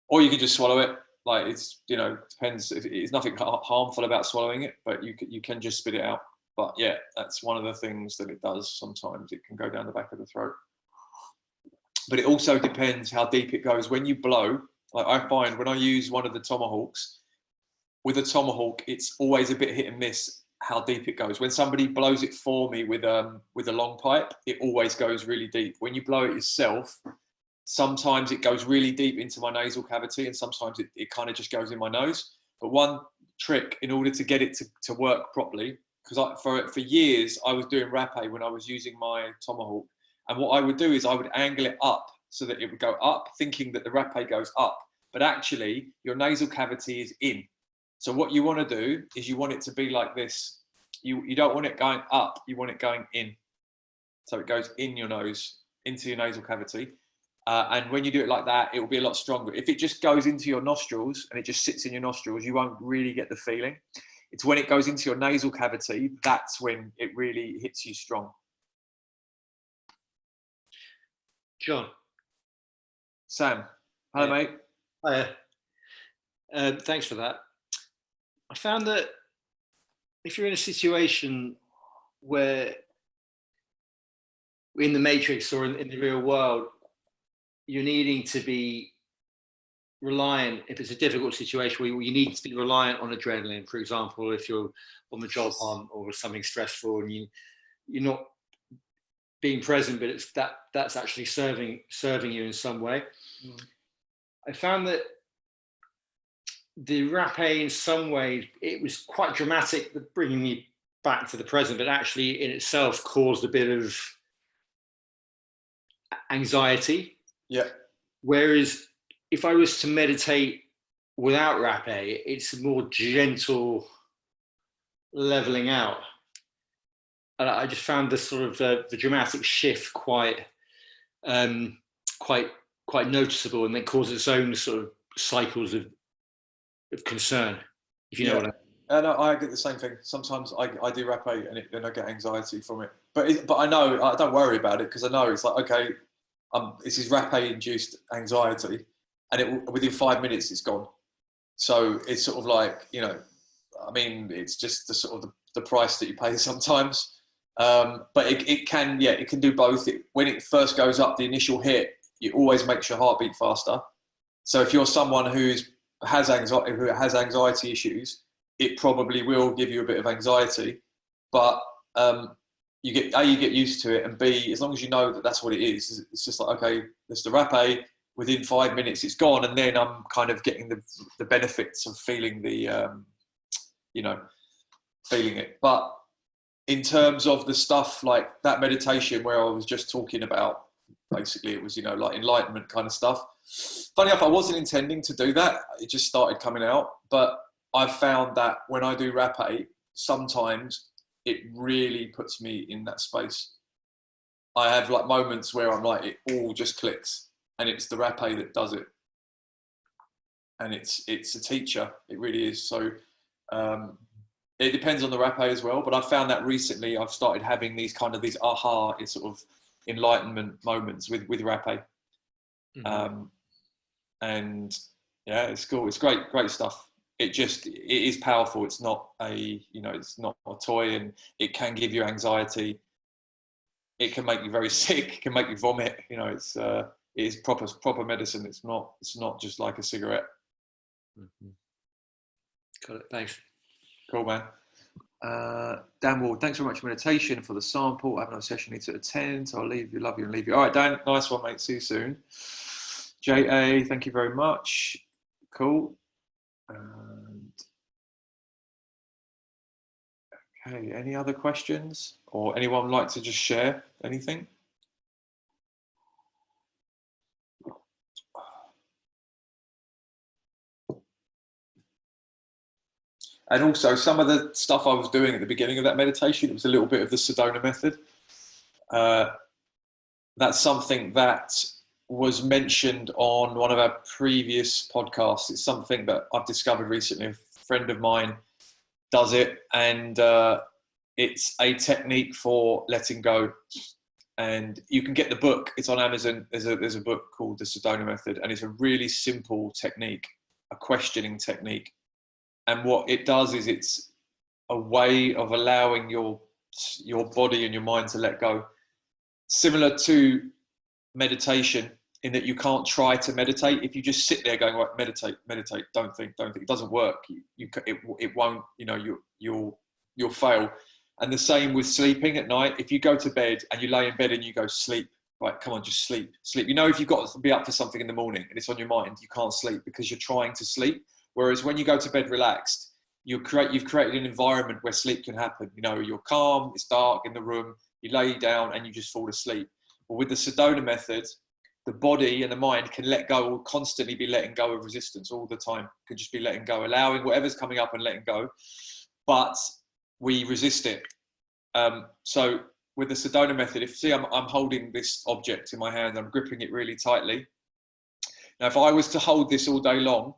or you can just swallow it. Like it's, you know, depends. It's nothing harmful about swallowing it, but you can just spit it out. But yeah, that's one of the things that it does. Sometimes it can go down the back of the throat, but it also depends how deep it goes. When you blow, like I find when I use one of the tomahawks, with a tomahawk, it's always a bit hit and miss how deep it goes. When somebody blows it for me with a long pipe, it always goes really deep. When you blow it yourself, sometimes it goes really deep into my nasal cavity, and sometimes it kind of just goes in my nose. But one trick in order to get it to work properly, because for years I was doing rapé when I was using my tomahawk, and what I would do is I would angle it up so that it would go up, thinking that the rapé goes up, but actually your nasal cavity is in. So what you want to do is you want it to be like this. You don't want it going up, you want it going in. So it goes in your nose, into your nasal cavity. And when you do it like that, it will be a lot stronger. If it just goes into your nostrils and it just sits in your nostrils, you won't really get the feeling. It's when it goes into your nasal cavity, that's when it really hits you strong. John. Sam. Hello, mate. Hiya. Thanks for that. I found that if you're in a situation where in the Matrix or in the real world, you're needing to be reliant, if it's a difficult situation where you need to be reliant on adrenaline, for example, if you're on the job hunt or something stressful and you're not being present, but that's actually serving you in some way. I found that the Rapéh, in some ways, it was quite dramatic, bringing me back to the present, but actually in itself caused a bit of anxiety. Yeah. Whereas if I was to meditate without Rapéh, it's a more gentle leveling out. And I just found the sort of the dramatic shift quite noticeable, and then causes its own sort of cycles of concern, if you know what I mean. And I get the same thing. Sometimes I do Rapéh and then I get anxiety from it. But I know, I don't worry about it, because I know it's like, okay, this is Rapéh induced anxiety, and within 5 minutes it's gone. So it's sort of like, you know, I mean, it's just the sort of the price that you pay sometimes. But it can do both. When it first goes up, the initial hit, it always makes your heart beat faster. So if you're someone who has anxiety issues, it probably will give you a bit of anxiety. But you get used to it, and B, as long as you know that that's what it is, it's just like, okay, there's the Rapéh. Within 5 minutes, it's gone, and then I'm kind of getting the benefits of feeling feeling it. But in terms of the stuff like that meditation where I was just talking about, basically it was, like enlightenment kind of stuff. Funny enough, I wasn't intending to do that. It just started coming out. But I've found that when I do Rapéh, sometimes it really puts me in that space. I have like moments where I'm like, it all just clicks, and it's the Rapéh that does it. And it's a teacher. It really is. So it depends on the Rapéh as well. But I've found that recently I've started having these aha, sort of enlightenment moments with Rapéh. Mm-hmm. And yeah, it's cool. It's great stuff. It is powerful. It's not it's not a toy, and it can give you anxiety. It can make you very sick. It can make you vomit. It is proper medicine. It's not just like a cigarette. Mm-hmm. Got it. Thanks. Cool, man. Dan Ward, thanks very much for meditation, for the sample. I have no session need to attend, so I'll leave you. Love you and leave you. All right, Dan. Nice one, mate. See you soon. JA, thank you very much. Cool. And okay, any other questions, or anyone like to just share anything? And also, some of the stuff I was doing at the beginning of that meditation, it was a little bit of the Sedona Method. That's something that was mentioned on one of our previous podcasts. It's something that I've discovered recently. A friend of mine does it, and it's a technique for letting go. And you can get the book. It's on Amazon. There's a book called The Sedona Method, and it's a really simple technique, a questioning technique. And what it does is it's a way of allowing your body and your mind to let go. Similar to meditation, in that you can't try to meditate. If you just sit there going, right, meditate, don't think, it doesn't work. It won't, you'll fail. And the same with sleeping at night. If you go to bed and you lay in bed and you go, sleep, right, come on, just sleep. If you've got to be up for something in the morning and it's on your mind, you can't sleep because you're trying to sleep. Whereas when you go to bed relaxed, you've created an environment where sleep can happen. You're calm, it's dark in the room, you lay down and you just fall asleep. But with the Sedona Method, the body and the mind can let go, will constantly be letting go of resistance all the time. Could just be letting go, allowing whatever's coming up and letting go. But we resist it. So with the Sedona Method, I'm holding this object in my hand, I'm gripping it really tightly. Now, if I was to hold this all day long,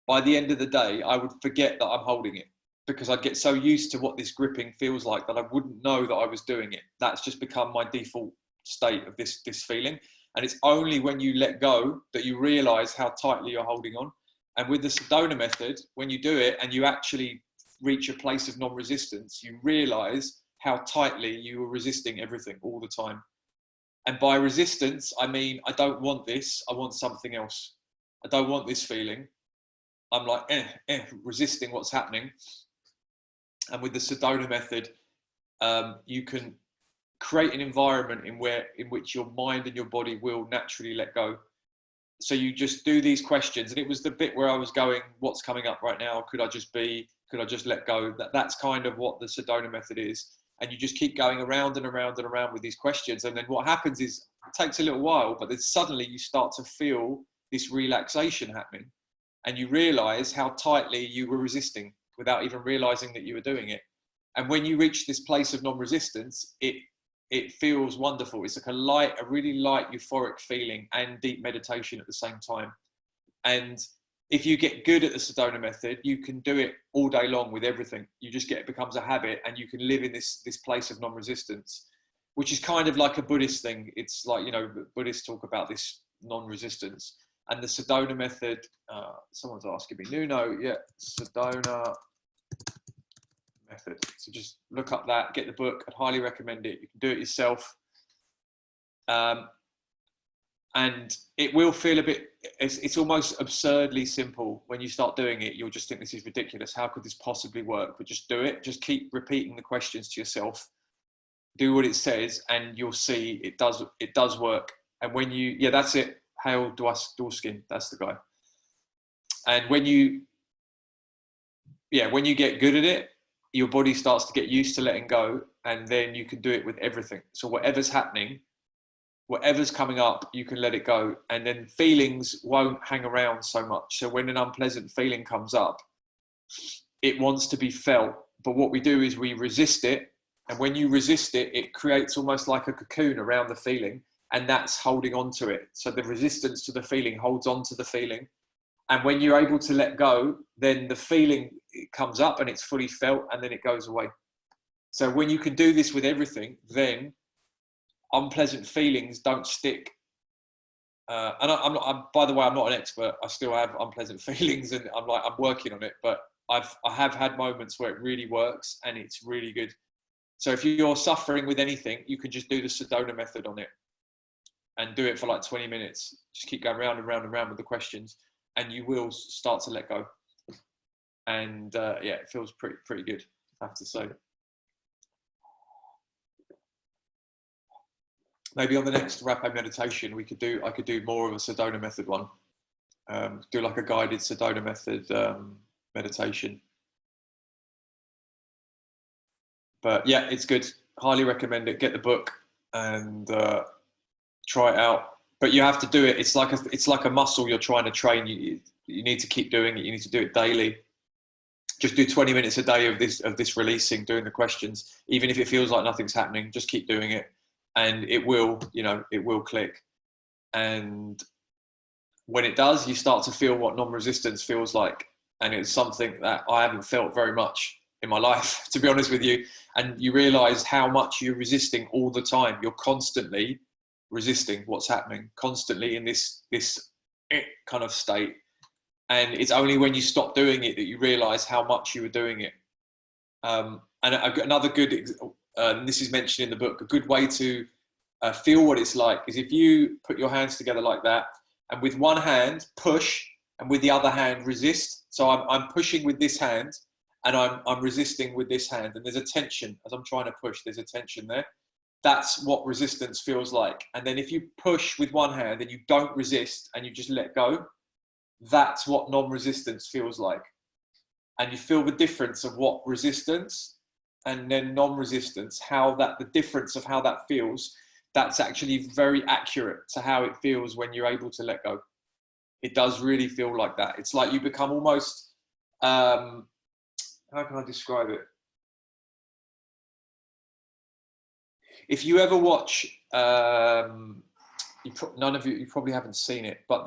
by the end of the day, I would forget that I'm holding it, because I'd get so used to what this gripping feels like that I wouldn't know that I was doing it. That's just become my default state of this feeling. And it's only when you let go that you realize how tightly you're holding on. And with the Sedona Method, when you do it and you actually reach a place of non-resistance, you realize how tightly you were resisting everything all the time. And by resistance, I mean, I don't want this, I want something else. I don't want this feeling. I'm like, resisting what's happening. And with the Sedona Method, you can create an environment in which your mind and your body will naturally let go. so you just do these questions, and it was the bit where I was going, what's coming up right now? Could I just let go? That's kind of what the Sedona method is. And you just keep going around and around and around with these questions. And then what happens is, it takes a little while, but then suddenly you start to feel this relaxation happening, and you realize how tightly you were resisting without even realizing that you were doing it. And when you reach this place of non-resistance, it feels wonderful. It's like a really light, euphoric feeling and deep meditation at the same time. And if you get good at the Sedona method, you can do it all day long with everything. It becomes a habit, and you can live in this place of non-resistance, which is kind of like a Buddhist thing. It's like, you know, Buddhists talk about this non-resistance. And the Sedona method, someone's asking me, Nuno, yeah, Sedona method. So just look up that, get the book. I'd highly recommend it. You can do it yourself. And it will feel a bit, it's almost absurdly simple. When you start doing it, you'll just think, this is ridiculous. How could this possibly work? But just do it. Just keep repeating the questions to yourself. Do what it says, and you'll see it does work. And when you, that's it. Hale Dworskin, that's the guy. And when you get good at it, your body starts to get used to letting go, and then you can do it with everything. So whatever's happening, whatever's coming up, you can let it go. And then feelings won't hang around so much. So when an unpleasant feeling comes up, it wants to be felt. But what we do is we resist it. And when you resist it, it creates almost like a cocoon around the feeling, and that's holding on to it. So the resistance to the feeling holds on to the feeling. And when you're able to let go, then the feeling comes up and it's fully felt, and then it goes away. So when you can do this with everything, then unpleasant feelings don't stick. And by the way, I'm not an expert. I still have unpleasant feelings, and I'm working on it. But I have had moments where it really works, and it's really good. So if you're suffering with anything, you can just do the Sedona method on it, and do it for like 20 minutes. Just keep going round and round and round with the questions, and you will start to let go. And it feels pretty good, I have to say. Maybe on the next Rapéh meditation, I could do more of a Sedona method one. Do like a guided Sedona method meditation. But yeah, it's good. Highly recommend it. Get the book and try it out. But you have to do it. It's like a muscle you're trying to train. You need to keep doing it. You need to do it daily. Just do 20 minutes a day of this releasing, doing the questions. Even if it feels like nothing's happening, just keep doing it, and it will click. And when it does, you start to feel what non-resistance feels like, and it's something that I haven't felt very much in my life, to be honest with you. And you realize how much you're resisting all the time. You're constantly resisting what's happening, constantly in this kind of state. And it's only when you stop doing it that you realize how much you were doing it. And another good, and this is mentioned in the book, a good way to feel what it's like is if you put your hands together like that, and with one hand push, and with the other hand resist. So I'm pushing with this hand, and I'm resisting with this hand, and there's a tension as I'm trying to push. There's a tension there. That's what resistance feels like. And then if you push with one hand and you don't resist and you just let go, that's what non-resistance feels like. And you feel the difference of what resistance and then non-resistance, the difference of how that feels, that's actually very accurate to how it feels when you're able to let go. It does really feel like that. It's like you become almost, how can I describe it? If you ever watch, none of you probably haven't seen it, but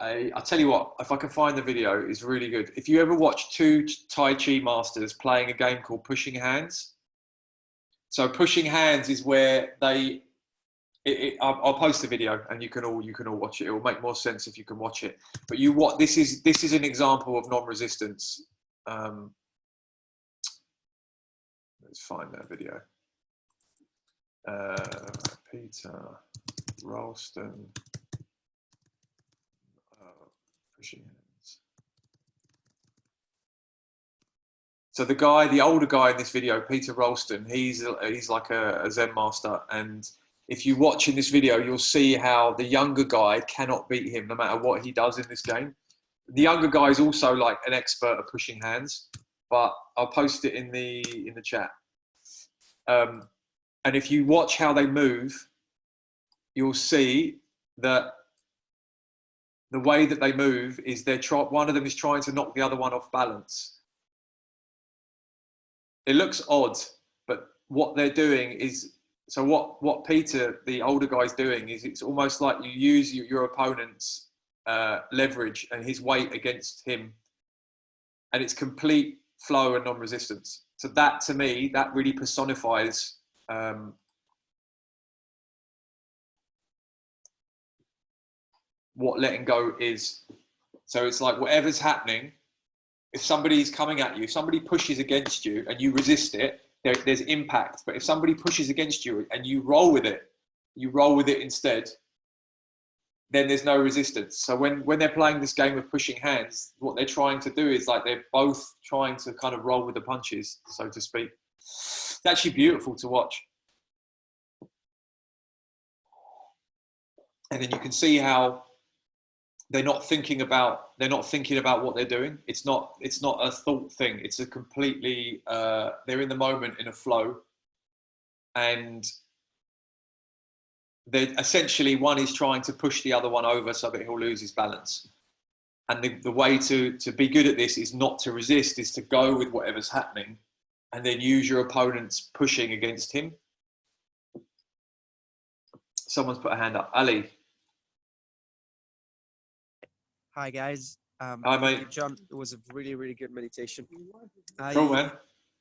I'll tell you what, if I can find the video, it's really good. If you ever watch two Tai Chi masters playing a game called Pushing Hands. So Pushing Hands is where I'll post the video and you can all watch it. It will make more sense if you can watch it. But this is an example of non-resistance. Let's find that video. Peter Ralston. Pushing Hands. So the older guy in this video, Peter Ralston, he's like a Zen master, and if you watch in this video, you'll see how the younger guy cannot beat him no matter what he does in this game. The younger guy is also like an expert at pushing hands, but I'll post it in the chat. And if you watch how they move, you'll see that the way that they move is one of them is trying to knock the other one off balance. It looks odd, but what they're doing is, so what Peter, the older guy's doing, is it's almost like you use your opponent's leverage and his weight against him, and it's complete flow and non-resistance. So that, to me, that really personifies what letting go is. So it's like whatever's happening, if somebody's coming at you, somebody pushes against you and you resist it, there's impact. But if somebody pushes against you and you roll with it instead, then there's no resistance. So when they're playing this game of pushing hands, what they're trying to do is like they're both trying to kind of roll with the punches, so to speak. It's actually beautiful to watch. And then you can see how they're not thinking about what they're doing. It's not a thought thing. It's a completely they're in the moment, in a flow, and they're essentially, one is trying to push the other one over so that he'll lose his balance. And the way to be good at this is not to resist, is to go with whatever's happening and then use your opponent's pushing against him. Someone's put a hand up. Ali. Hi guys. Hi mate. John, it was a really, really good meditation. Cool, man.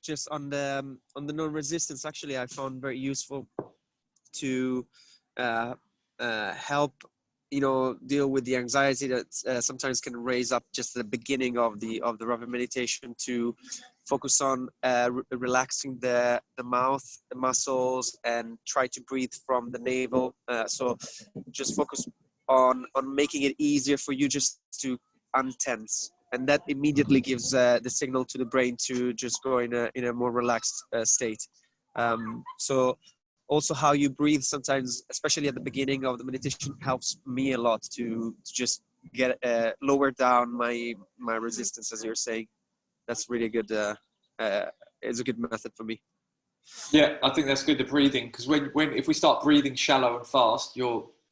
Just on the non-resistance, actually, I found very useful to help, deal with the anxiety that sometimes can raise up just at the beginning of the Rapéh meditation, to focus on relaxing the mouth, the muscles, and try to breathe from the navel. So just focus on making it easier for you just to untense, and that immediately gives the signal to the brain to just go in a more relaxed state. So also how you breathe sometimes, especially at the beginning of the meditation, helps me a lot to just get lower down my resistance, as you're saying. That's really good. It's a good method for me. Yeah, I think that's good, the breathing, because if we start breathing shallow and fast,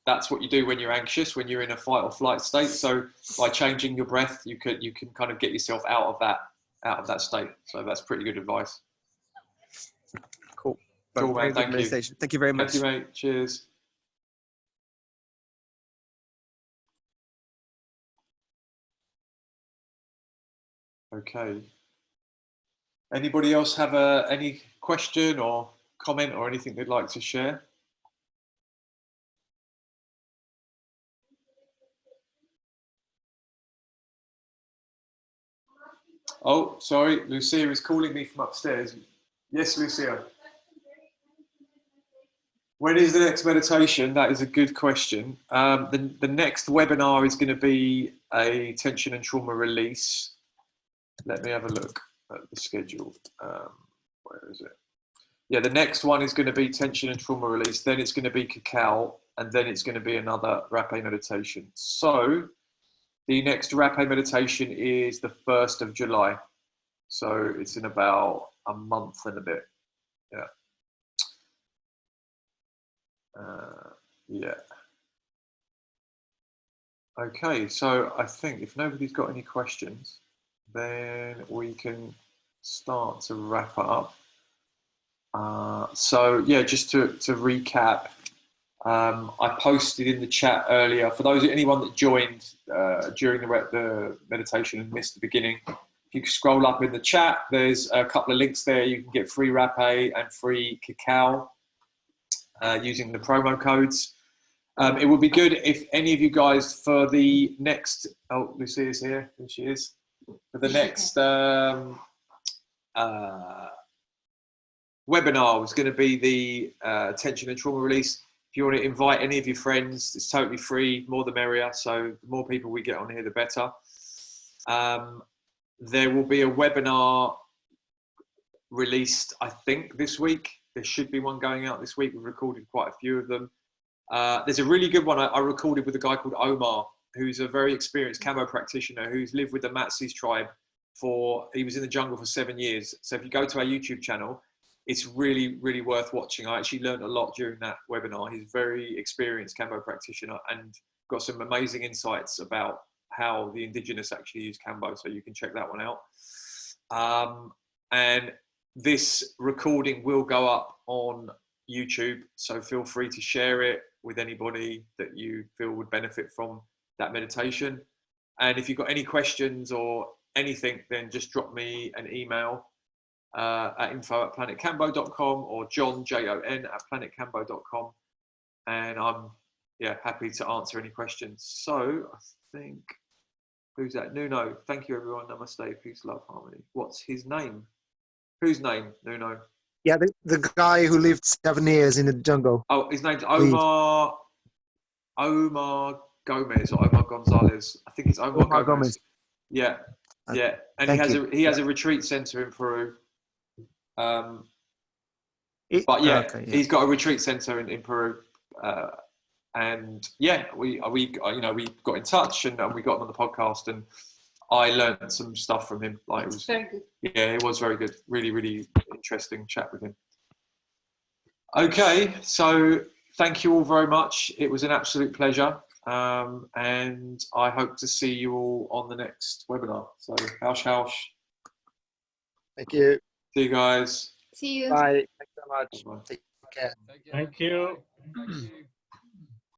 that's what you do when you're anxious, when you're in a fight or flight state. So by changing your breath, you can kind of get yourself out of that state. So that's pretty good advice. Cool. Cool, man. Thank you. Thank you very much. Thank you, mate. Cheers. Okay. Anybody else have any question or comment or anything they'd like to share? Oh, sorry, Lucia is calling me from upstairs. Yes, Lucia. When is the next meditation? That is a good question. The next webinar is going to be a tension and trauma release. Let me have a look at the schedule. Where is it? Yeah, the next one is going to be tension and trauma release. Then it's going to be cacao, and then it's going to be another Rapéh meditation. So the next Rapéh meditation is the 1st of July. So it's in about a month and a bit. Yeah. Yeah. Okay, so I think if nobody's got any questions, then we can start to wrap up. So yeah, just to recap, I posted in the chat earlier, for anyone that joined during the meditation and missed the beginning, if you scroll up in the chat, there's a couple of links there. You can get free Rapéh and free cacao using the promo codes. It would be good if any of you guys, for the next, oh, Lucia's here, there she is, for the next webinar was going to be the tension and trauma release. If you want to invite any of your friends, it's totally free, more the merrier. So the more people we get on here, the better. There will be a webinar released, I think, this week. there should be one going out this week. We've recorded quite a few of them. There's a really good one I recorded with a guy called Omar, who's a very experienced camo practitioner who's lived with the Matsis tribe he was in the jungle for 7 years. So if you go to our YouTube channel, it's really, really worth watching. I actually learned a lot during that webinar. He's a very experienced camo practitioner and got some amazing insights about how the indigenous actually use camo. So you can check that one out. And this recording will go up on YouTube. So feel free to share it with anybody that you feel would benefit from that meditation. And if you've got any questions or anything, then just drop me an email at info@planetcambo.com or John, Jon, @planetcambo.com. And I'm happy to answer any questions. So I think, who's that? Nuno. Thank you, everyone. Namaste. Peace, love, harmony. What's his name? Whose name? Nuno. Yeah, the guy who lived 7 years in the jungle. Oh, his name's Omar Gomez or Omar Gonzalez. I think it's Omar Gomez. Yeah, yeah. And he has a retreat center in Peru. But yeah, he's got a retreat center in Peru. And yeah, we got in touch and we got him on the podcast, and I learned some stuff from him. Like, it was very good. Yeah, it was very good. Really, really interesting chat with him. Okay, so thank you all very much. It was an absolute pleasure. And I hope to see you all on the next webinar. So, hausch. Thank you. See you guys. See you. Bye. Thanks so much. Bye. Take care. Thank you. Thank you.